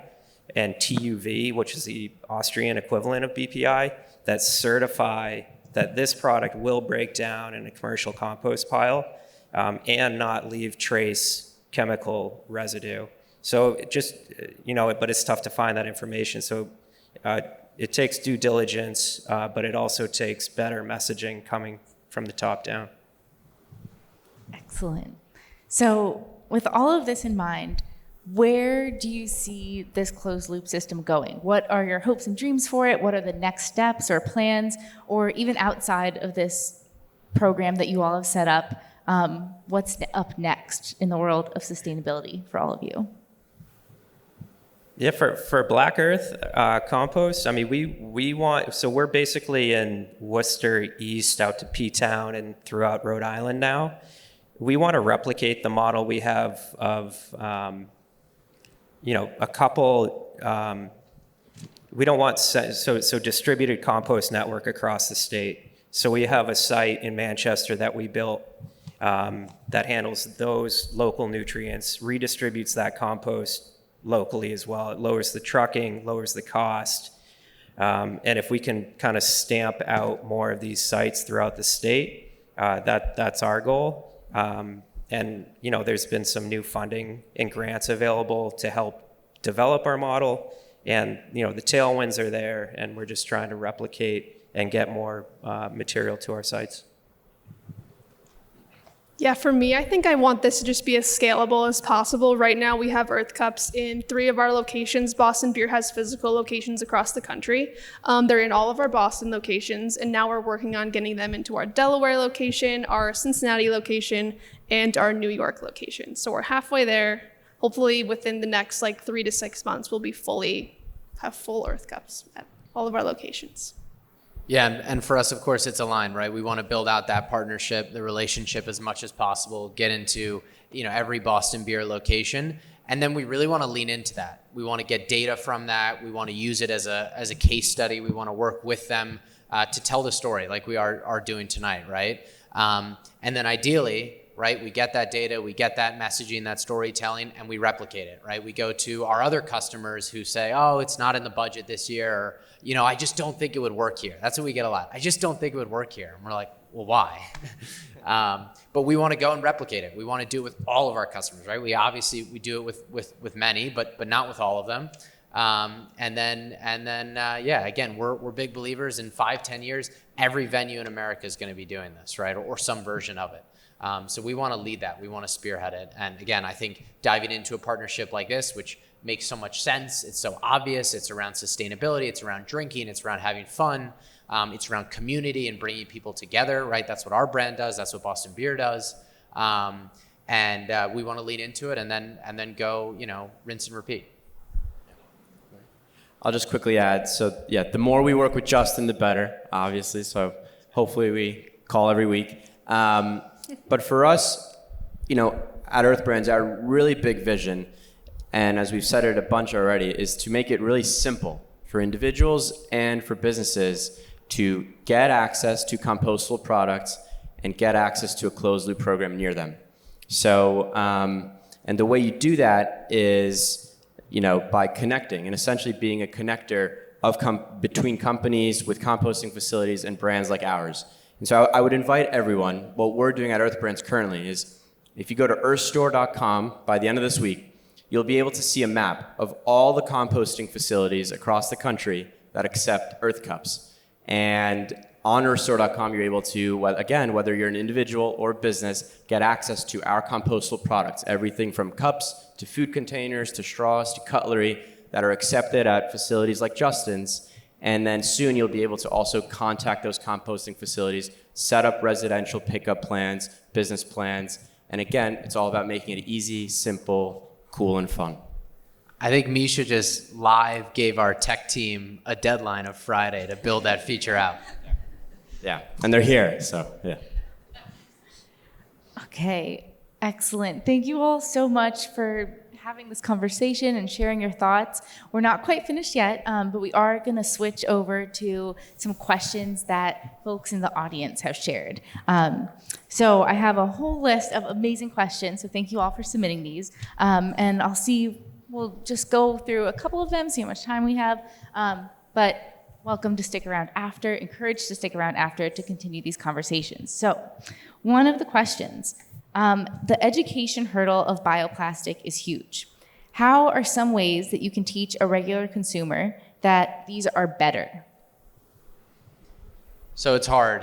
[SPEAKER 6] and TUV, which is the Austrian equivalent of BPI, that certify that this product will break down in a commercial compost pile and not leave trace chemical residue. So but it's tough to find that information. So it takes due diligence, but it also takes better messaging coming from the top down.
[SPEAKER 1] Excellent. So with all of this in mind, where do you see this closed loop system going? What are your hopes and dreams for it? What are the next steps or plans? Or even outside of this program that you all have set up, what's up next in the world of sustainability for all of you?
[SPEAKER 6] Yeah, for Black Earth Compost, I mean, we're basically in Worcester East out to P-Town and throughout Rhode Island now. We want to replicate the model we have of a couple, we don't want, so distributed compost network across the state. So we have a site in Manchester that we built that handles those local nutrients, redistributes that compost locally as well. It lowers the trucking, lowers the cost. And if we can kind of stamp out more of these sites throughout the state, that's our goal. And there's been some new funding and grants available to help develop our model. And the tailwinds are there, and we're just trying to replicate and get more material to our sites.
[SPEAKER 5] Yeah, for me, I think I want this to just be as scalable as possible. Right now, we have Earth Cups in 3 of our locations. Boston Beer has physical locations across the country. They're in all of our Boston locations, and now we're working on getting them into our Delaware location, our Cincinnati location, and our New York location. So we're halfway there. Hopefully, within the next 3 to 6 months, we'll be have full Earth Cups at all of our locations.
[SPEAKER 3] Yeah, and for us, of course, it's aligned, right? We want to build out that partnership, the relationship as much as possible, get into every Boston Beer location, and then we really want to lean into that. We want to get data from that. We want to use it as a case study. We want to work with them to tell the story, like we are doing tonight, right? And then ideally, right, we get that data, we get that messaging, that storytelling, and we replicate it, right? We go to our other customers who say, oh, it's not in the budget this year, or, I just don't think it would work here. That's what we get a lot. I just don't think it would work here. And we're like, well, why? But we want to go and replicate it. We want to do it with all of our customers, right? We do it with many, but not with all of them. And then, again, we're big believers in 5-10 years, every venue in America is going to be doing this, right? Or some version of it. So we want to lead that. We want to spearhead it. And again, I think diving into a partnership like this, which makes so much sense, it's so obvious, it's around sustainability, it's around drinking, it's around having fun, it's around community and bringing people together, right? That's what our brand does. That's what Boston Beer does. And we want to lean into it and then go, rinse and repeat.
[SPEAKER 2] I'll just quickly add, so yeah, the more we work with Justin, the better, obviously. So hopefully we call every week. But for us, at Earth Brands, our really big vision, and as we've said it a bunch already, is to make it really simple for individuals and for businesses to get access to compostable products and get access to a closed loop program near them. So, and the way you do that is, by connecting and essentially being a connector of between companies with composting facilities and brands like ours. And so I would invite everyone, what we're doing at Earth Brands currently is, if you go to earthstore.com by the end of this week, you'll be able to see a map of all the composting facilities across the country that accept Earth Cups. And on earthstore.com, you're able to, again, whether you're an individual or business, get access to our compostable products, everything from cups to food containers to straws to cutlery that are accepted at facilities like Justin's. And then soon you'll be able to also contact those composting facilities, set up residential pickup plans, business plans. And again, it's all about making it easy, simple, cool, and fun.
[SPEAKER 3] I think Misha just live gave our tech team a deadline of Friday to build that feature out.
[SPEAKER 2] Yeah, and they're here, so yeah.
[SPEAKER 1] Okay, excellent. Thank you all so much for having this conversation and sharing your thoughts. We're not quite finished yet, but we are going to switch over to some questions that folks in the audience have shared. So I have a whole list of amazing questions, so thank you all for submitting these. And we'll just go through a couple of them, see how much time we have. But welcome to stick around after, encouraged to stick around after to continue these conversations. So one of the questions, the education hurdle of bioplastic is huge. How are some ways that you can teach a regular consumer that these are better?
[SPEAKER 3] So it's hard.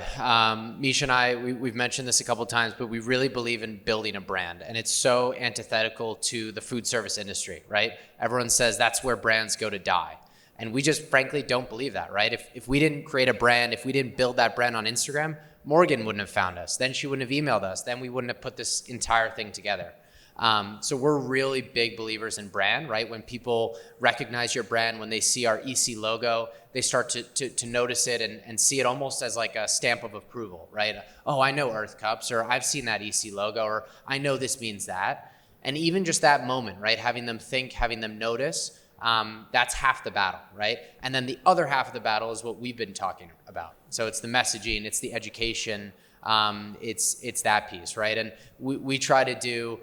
[SPEAKER 3] Misha and I, we've mentioned this a couple of times, but we really believe in building a brand. And it's so antithetical to the food service industry, right? Everyone says that's where brands go to die. And we just frankly don't believe that, right? If we didn't create a brand, if we didn't build that brand on Instagram, Morgan wouldn't have found us. Then she wouldn't have emailed us. Then we wouldn't have put this entire thing together. So we're really big believers in brand, right? When people recognize your brand, when they see our EC logo, they start to notice it and see it almost as like a stamp of approval, right? Oh, I know Earth Cups, or I've seen that EC logo, or I know this means that. And even just that moment, right? Having them think, having them notice, that's half the battle, right? And then the other half of the battle is what we've been talking about. So it's the messaging, it's the education, it's that piece, right? And we try to do,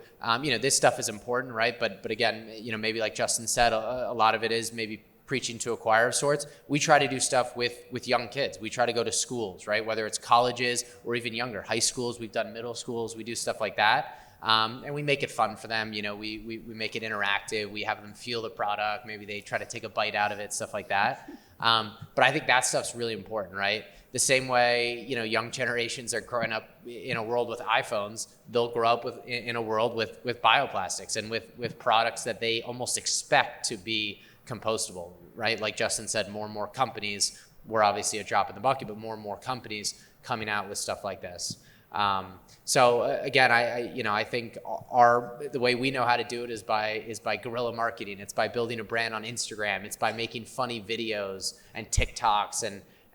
[SPEAKER 3] this stuff is important, right? But again, maybe like Justin said, a lot of it is maybe preaching to a choir of sorts. We try to do stuff with young kids. We try to go to schools, right? Whether it's colleges or even younger, high schools, we've done middle schools, we do stuff like that. And we make it fun for them. We make it interactive. We have them feel the product. Maybe they try to take a bite out of it, stuff like that. But I think that stuff's really important, right? The same way, young generations are growing up in a world with iPhones, they'll grow up in a world with bioplastics and with products that they almost expect to be compostable, right? Like Justin said, more and more companies, we're obviously a drop in the bucket, but more and more companies coming out with stuff like this. So again, I think the way we know how to do it is by guerrilla marketing. It's by building a brand on Instagram. It's by making funny videos and TikToks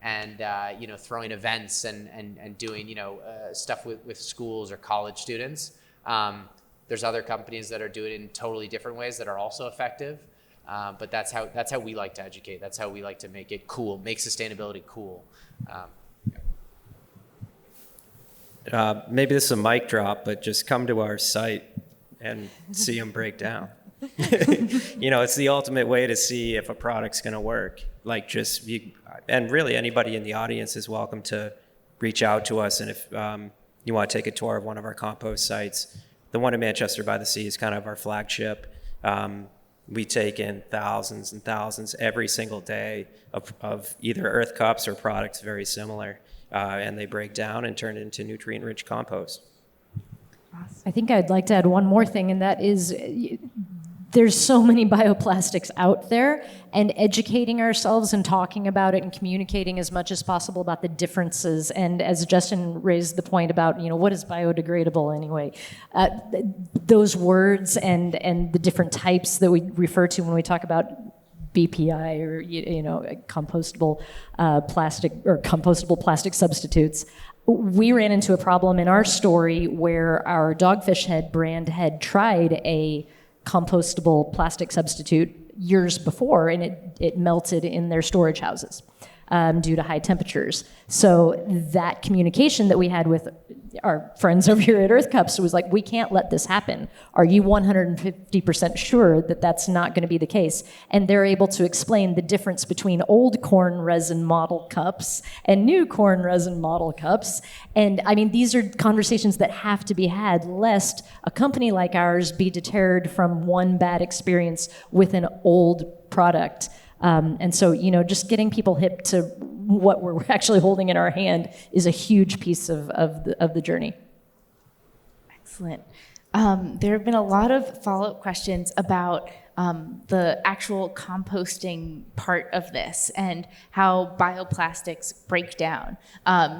[SPEAKER 3] and throwing events and doing stuff with schools or college students. There's other companies that are doing it in totally different ways that are also effective. But that's how we like to educate. That's how we like to make it cool, make sustainability cool.
[SPEAKER 6] Maybe this is a mic drop, but just come to our site and see them break down. It's the ultimate way to see if a product's going to work. And really anybody in the audience is welcome to reach out to us. And if you want to take a tour of one of our compost sites, the one in Manchester by the Sea is kind of our flagship. We take in thousands and thousands every single day of either earth cups or products very similar. And they break down and turn into nutrient-rich compost.
[SPEAKER 4] I think I'd like to add one more thing, and that is there's so many bioplastics out there, and educating ourselves and talking about it and communicating as much as possible about the differences. And as Justin raised the point about, what is biodegradable anyway, those words and the different types that we refer to when we talk about BPI or compostable plastic or compostable plastic substitutes. We ran into a problem in our story where our Dogfish Head brand had tried a compostable plastic substitute years before, and it melted in their storage houses due to high temperatures. So that communication that we had with our friends over here at Earth Cups was like, we can't let this happen. Are you 150% sure that that's not going to be the case? And they're able to explain the difference between old corn resin model cups and new corn resin model cups. And I mean, these are conversations that have to be had lest a company like ours be deterred from one bad experience with an old product. And so, just getting people hip to what we're actually holding in our hand is a huge piece of the journey.
[SPEAKER 1] Excellent. There have been a lot of follow-up questions about the actual composting part of this and how bioplastics break down.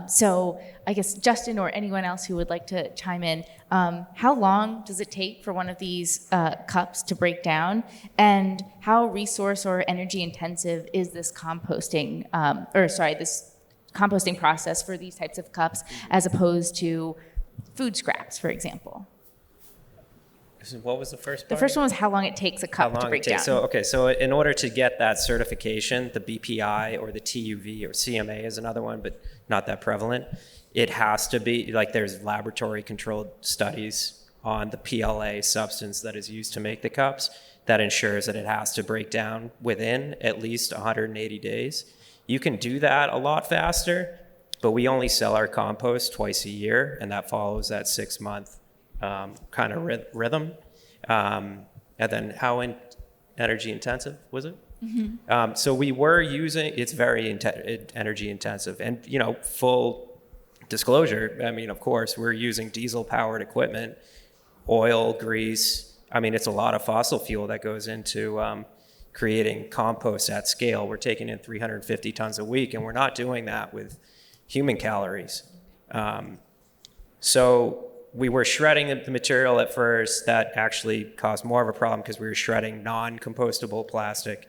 [SPEAKER 1] So I guess Justin or anyone else who would like to chime in, how long does it take for one of these cups to break down? And how resource or energy intensive is this composting, this composting process for these types of cups as opposed to food scraps, for example?
[SPEAKER 6] What was the first part?
[SPEAKER 1] The first one was how long it takes a cup to break down.
[SPEAKER 6] So in order to get that certification, the BPI or the TUV or CMA is another one, but not that prevalent. It has to be, there's laboratory controlled studies on the PLA substance that is used to make the cups that ensures that it has to break down within at least 180 days. You can do that a lot faster, but we only sell our compost twice a year, and that follows that 6-month kind of rhythm. And then how energy intensive was it? Mm-hmm. So we were using, it's very energy intensive, and full disclosure, of course we're using diesel powered equipment, oil, grease. It's a lot of fossil fuel that goes into creating compost at scale. We're taking in 350 tons a week, and we're not doing that with human calories. So we were shredding the material at first. That actually caused more of a problem because we were shredding non-compostable plastic.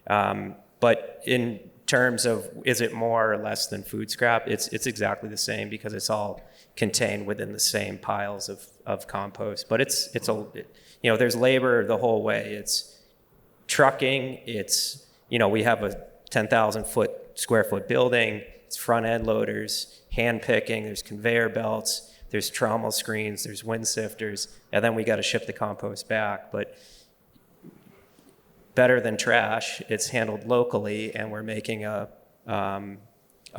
[SPEAKER 6] But in terms of is it more or less than food scrap, it's exactly the same because it's all contained within the same piles of compost. But there's labor the whole way. It's trucking. We have a 10,000 square foot building. It's front end loaders, hand picking. There's conveyor belts. There's trommel screens, there's wind sifters, and then we got to ship the compost back. But better than trash, it's handled locally, and we're making a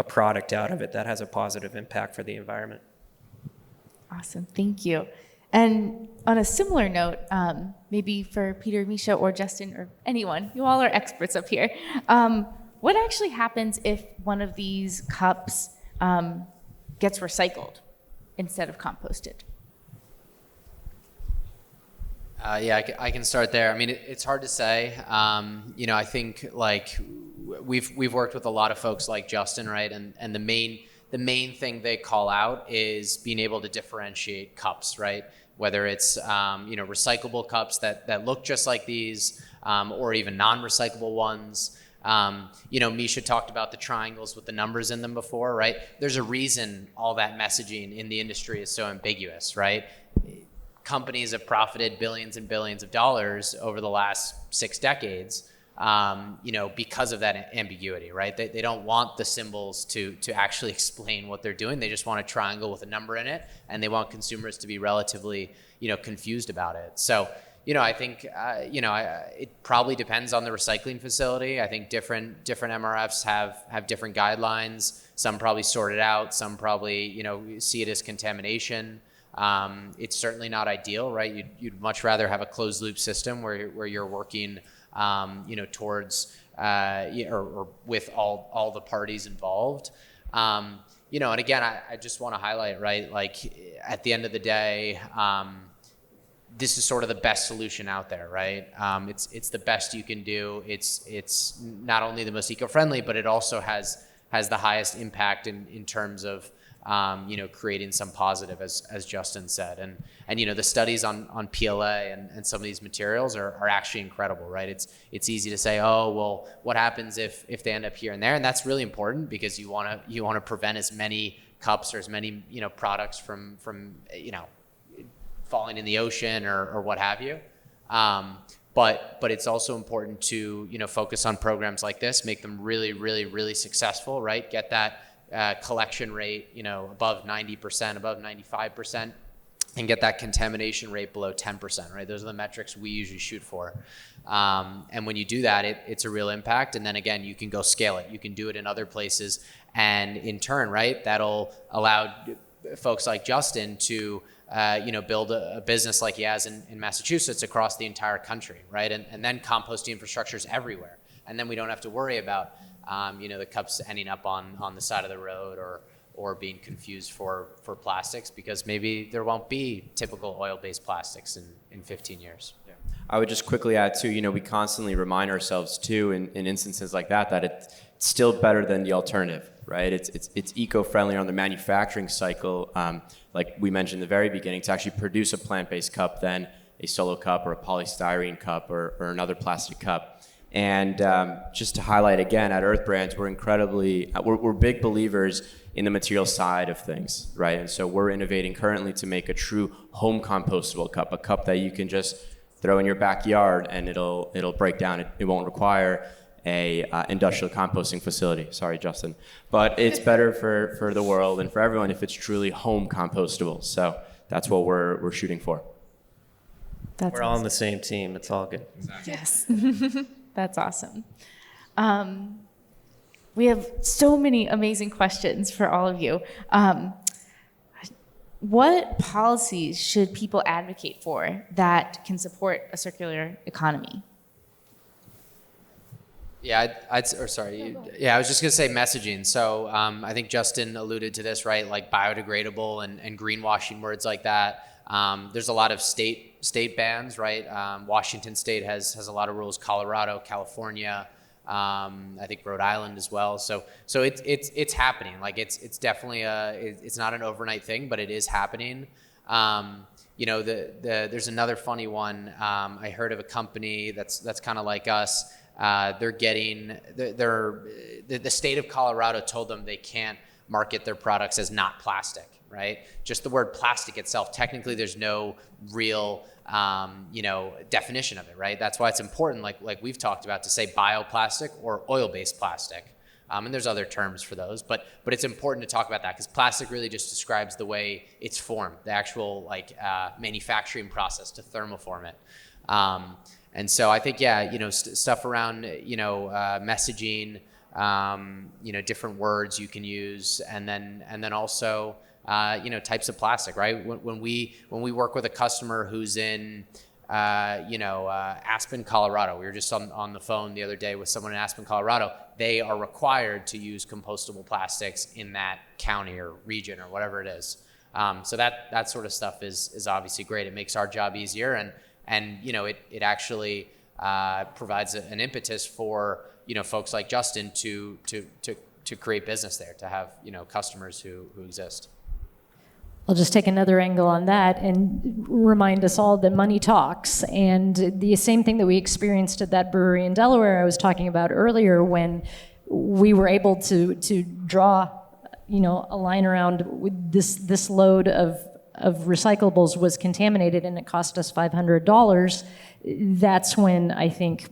[SPEAKER 6] product out of it that has a positive impact for the environment.
[SPEAKER 1] Awesome, thank you. And on a similar note, maybe for Peter, Misha, or Justin, or anyone, you all are experts up here. What actually happens if one of these cups gets recycled instead of composted?
[SPEAKER 3] I can start there. I mean, it's hard to say. I think like we've worked with a lot of folks like Justin, right? And the main thing they call out is being able to differentiate cups, right? Whether it's recyclable cups that look just like these, or even non-recyclable ones. Misha talked about the triangles with the numbers in them before, right? There's a reason all that messaging in the industry is so ambiguous, right? Companies have profited billions and billions of dollars over the last 6 decades, because of that ambiguity, right? They don't want the symbols to actually explain what they're doing. They just want a triangle with a number in it, and they want consumers to be relatively, confused about it. So, I think, it probably depends on the recycling facility. I think different MRFs have different guidelines. Some probably sort it out. Some probably, see it as contamination. It's certainly not ideal, right? You'd much rather have a closed loop system where you're working, towards, or with all the parties involved. And again, I just want to highlight, right? Like at the end of the day, this is sort of the best solution out there, right? It's the best you can do. It's not only the most eco-friendly, but it also has the highest impact in terms of creating some positive, as Justin said. And the studies on PLA and some of these materials are actually incredible, right? It's easy to say, oh, well, what happens if they end up here and there? And that's really important because you want to prevent as many cups or as many, products from falling in the ocean or what have you. But it's also important to, focus on programs like this, make them really, really, really successful, right? Get that collection rate, above 90%, above 95%, and get that contamination rate below 10%, right? Those are the metrics we usually shoot for. And when you do that, it's a real impact. And then again, you can go scale it. You can do it in other places. And in turn, right, that'll allow folks like Justin to, build a business like he has in Massachusetts across the entire country, right? And then composting infrastructure is everywhere. And then we don't have to worry about the cups ending up on the side of the road or being confused for plastics, because maybe there won't be typical oil-based plastics in 15 years.
[SPEAKER 2] Yeah. I would just quickly add too, we constantly remind ourselves too in instances like that it's still better than the alternative, right? It's eco-friendly on the manufacturing cycle, like we mentioned in the very beginning, to actually produce a plant-based cup than a solo cup or a polystyrene cup or another plastic cup. And just to highlight again, at Earth Brands, we're big believers in the material side of things, right? And so we're innovating currently to make a true home compostable cup, a cup that you can just throw in your backyard and it'll break down. It won't require a industrial composting facility. Sorry, Justin. But it's better for the world and for everyone if it's truly home compostable. So that's what we're shooting for.
[SPEAKER 6] We're all on the same team. It's all good.
[SPEAKER 2] Exactly.
[SPEAKER 1] Yes. That's awesome. We have so many amazing questions for all of you. What policies should people advocate for that can support a circular economy?
[SPEAKER 3] Yeah, I was just going to say messaging. So I think Justin alluded to this, right? Like biodegradable and greenwashing, words like that. There's a lot of state bans, right? Washington State has a lot of rules. Colorado, California, I think Rhode Island as well. So it's happening. Like it's definitely it's not an overnight thing, but it is happening. There's another funny one. I heard of a company that's kind of like us. The state of Colorado told them they can't market their products as not plastic, right? Just the word plastic itself, technically there's no real, definition of it, right? That's why it's important, like we've talked about, to say bioplastic or oil-based plastic. And there's other terms for those, but it's important to talk about that because plastic really just describes the way it's formed, the actual manufacturing process to thermoform it. And so I think, stuff around, messaging, different words you can use, and then also, types of plastic, right? When we work with a customer who's in Aspen, Colorado. We were just on the phone the other day with someone in Aspen, Colorado. They are required to use compostable plastics in that county or region or whatever it is. So that sort of stuff is obviously great. It makes our job easier, and it actually provides an impetus for folks like Justin to create business there, to have customers who exist.
[SPEAKER 4] I'll just take another angle on that and remind us all that money talks. And the same thing that we experienced at that brewery in Delaware I was talking about earlier, when we were able to draw, a line around with this load of recyclables was contaminated and it cost us $500. That's when I think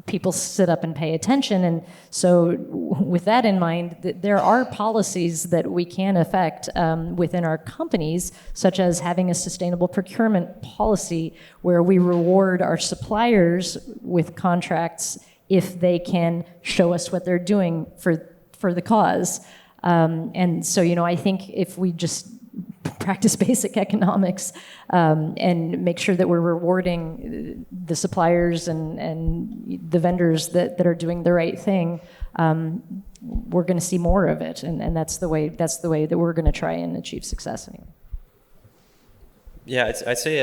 [SPEAKER 4] people sit up and pay attention. And so with that in mind, there are policies that we can affect within our companies, such as having a sustainable procurement policy where we reward our suppliers with contracts if they can show us what they're doing for the cause. And so, I think if we just practice basic economics and make sure that we're rewarding the suppliers and the vendors that are doing the right thing, we're going to see more of it, and that's the way that we're going to try and achieve success anyway.
[SPEAKER 6] Yeah, I'd say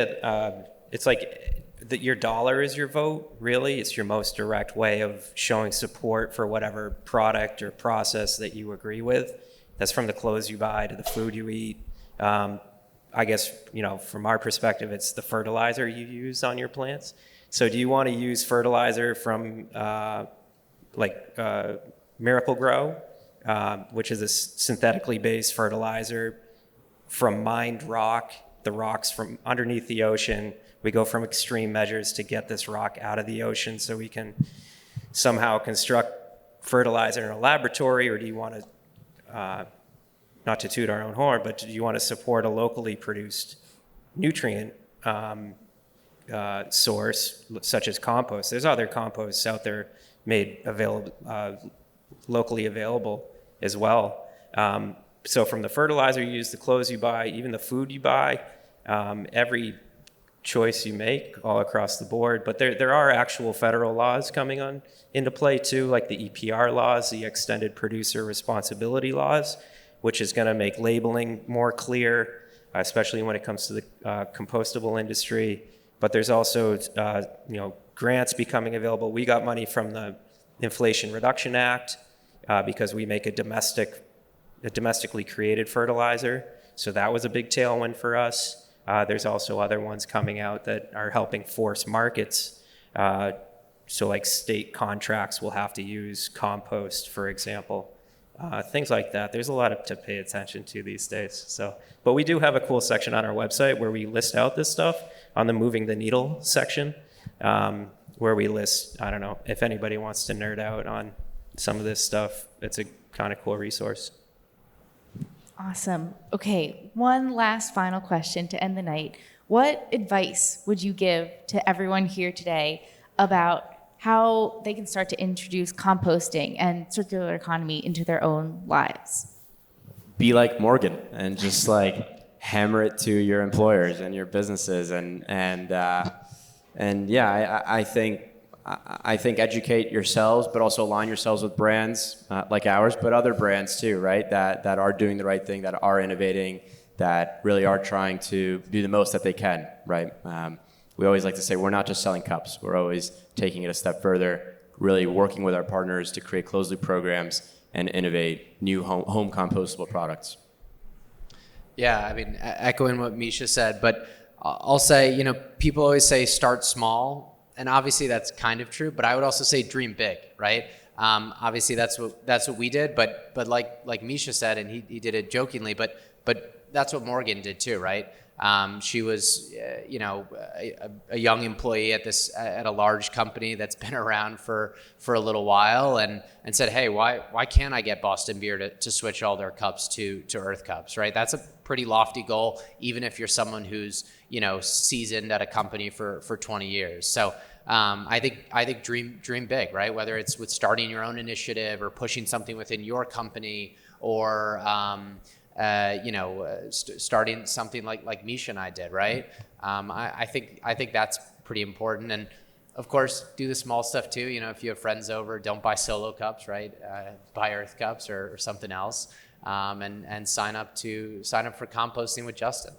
[SPEAKER 6] it's like that your dollar is your vote. Really, it's your most direct way of showing support for whatever product or process that you agree with. That's from the clothes you buy to the food you eat. I guess, from our perspective, it's the fertilizer you use on your plants. So do you want to use fertilizer from Miracle Grow, which is a synthetically based fertilizer from mined rock, the rocks from underneath the ocean? We go from extreme measures to get this rock out of the ocean so we can somehow construct fertilizer in a laboratory? Or do you want to, not to toot our own horn, but do you want to support a locally produced nutrient source such as compost? There's other composts out there made available, locally available as well. So from the fertilizer you use, the clothes you buy, even the food you buy, every choice you make all across the board. But there are actual federal laws coming into play too, like the EPR laws, the Extended Producer Responsibility laws, which is going to make labeling more clear, especially when it comes to the compostable industry. But there's also grants becoming available. We got money from the Inflation Reduction Act because we make a domestically created fertilizer. So that was a big tailwind for us. There's also other ones coming out that are helping force markets. So like state contracts will have to use compost, for example. Things like that. There's a lot to pay attention to these days. But we do have a cool section on our website where we list out this stuff on the Moving the Needle section, where we list, I don't know, if anybody wants to nerd out on some of this stuff, it's a kind of cool resource.
[SPEAKER 1] Awesome. Okay, one last final question to end the night. What advice would you give to everyone here today about how they can start to introduce composting and circular economy into their own lives?
[SPEAKER 2] Be like Morgan and just hammer it to your employers and your businesses and yeah, I think educate yourselves, but also align yourselves with brands like ours, but other brands too, right? That are doing the right thing, that are innovating, that really are trying to do the most that they can, right? We always like to say we're not just selling cups. We're always taking it a step further, really working with our partners to create closed loop programs and innovate new home compostable products.
[SPEAKER 3] Yeah, I mean, echoing what Misha said, but I'll say, people always say start small, and obviously that's kind of true, but I would also say dream big, right? Obviously that's what we did, but like Misha said, and he did it jokingly, but that's what Morgan did too, right? She was, a young employee at a large company that's been around for a little while, and said, hey, why can't I get Boston Beer to switch all their cups to Earth cups, right? That's a pretty lofty goal, even if you're someone who's seasoned at a company for 20 years. So I think dream big, right? Whether it's with starting your own initiative or pushing something within your company or starting something like Misha and I did, right? I think that's pretty important. And of course, do the small stuff too. If you have friends over, don't buy solo cups, right? Buy Earth cups or something else, and sign up for composting with Justin.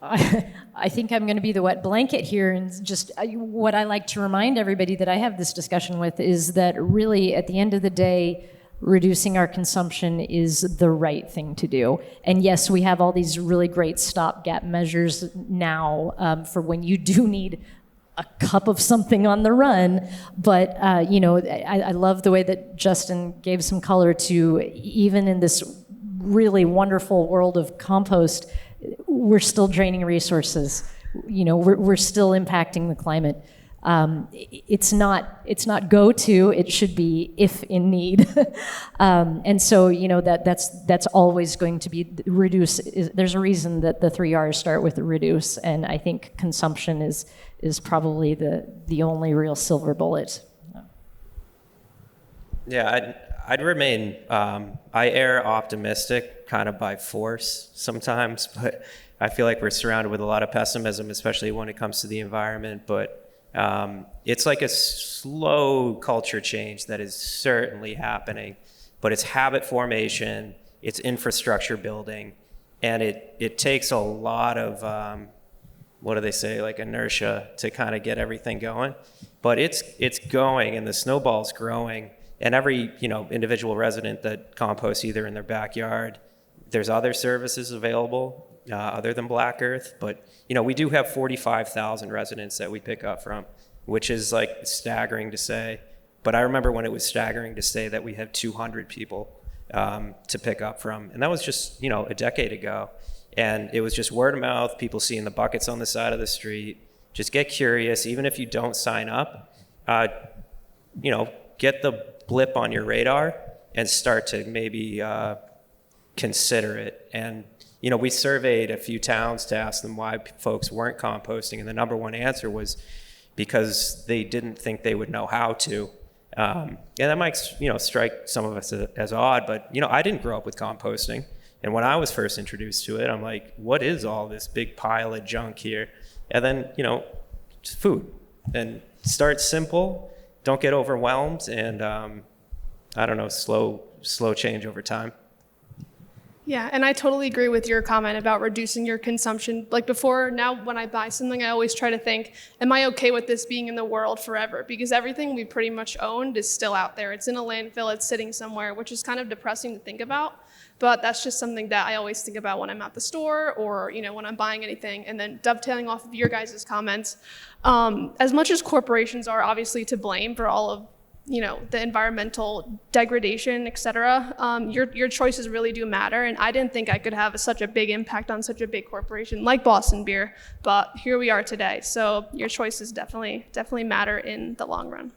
[SPEAKER 4] I think I'm going to be the wet blanket here, and just what I like to remind everybody that I have this discussion with is that really, at the end of the day, reducing our consumption is the right thing to do. And yes, we have all these really great stopgap measures now for when you do need a cup of something on the run. But I love the way that Justin gave some color to, even in this really wonderful world of compost, we're still draining resources. We're still impacting the climate. It's not go-to. It should be if in need. And so that's always going to be reduce. There's a reason that the 3 R's start with reduce, and I think consumption is probably the only real silver bullet.
[SPEAKER 6] Yeah, I'd remain, I err optimistic kind of by force sometimes, but I feel like we're surrounded with a lot of pessimism, especially when it comes to the environment. But it's like a slow culture change that is certainly happening, but it's habit formation, it's infrastructure building, and it takes a lot of, what do they say, like inertia to kind of get everything going. But it's going, and the snowball's growing. And every individual resident that composts either in their backyard, there's other services available other than Black Earth. But we do have 45,000 residents that we pick up from, which is like staggering to say. But I remember when it was staggering to say that we had 200 people to pick up from, and that was just a decade ago. And it was just word of mouth, people seeing the buckets on the side of the street. Just get curious, even if you don't sign up. Get the blip on your radar and start to maybe consider it. And we surveyed a few towns to ask them why folks weren't composting, and the number one answer was because they didn't think they would know how to. And that might strike some of us as odd, but I didn't grow up with composting. And when I was first introduced to it, I'm like, what is all this big pile of junk here? And then just food. And start simple. Don't get overwhelmed, and slow change over time.
[SPEAKER 5] Yeah, and I totally agree with your comment about reducing your consumption. Like before, now when I buy something, I always try to think, am I okay with this being in the world forever? Because everything we pretty much owned is still out there. It's in a landfill, it's sitting somewhere, which is kind of depressing to think about. But that's just something that I always think about when I'm at the store or when I'm buying anything. And then dovetailing off of your guys' comments, as much as corporations are obviously to blame for all of the environmental degradation, et cetera, your choices really do matter. And I didn't think I could have such a big impact on such a big corporation like Boston Beer, but here we are today. So your choices definitely matter in the long run.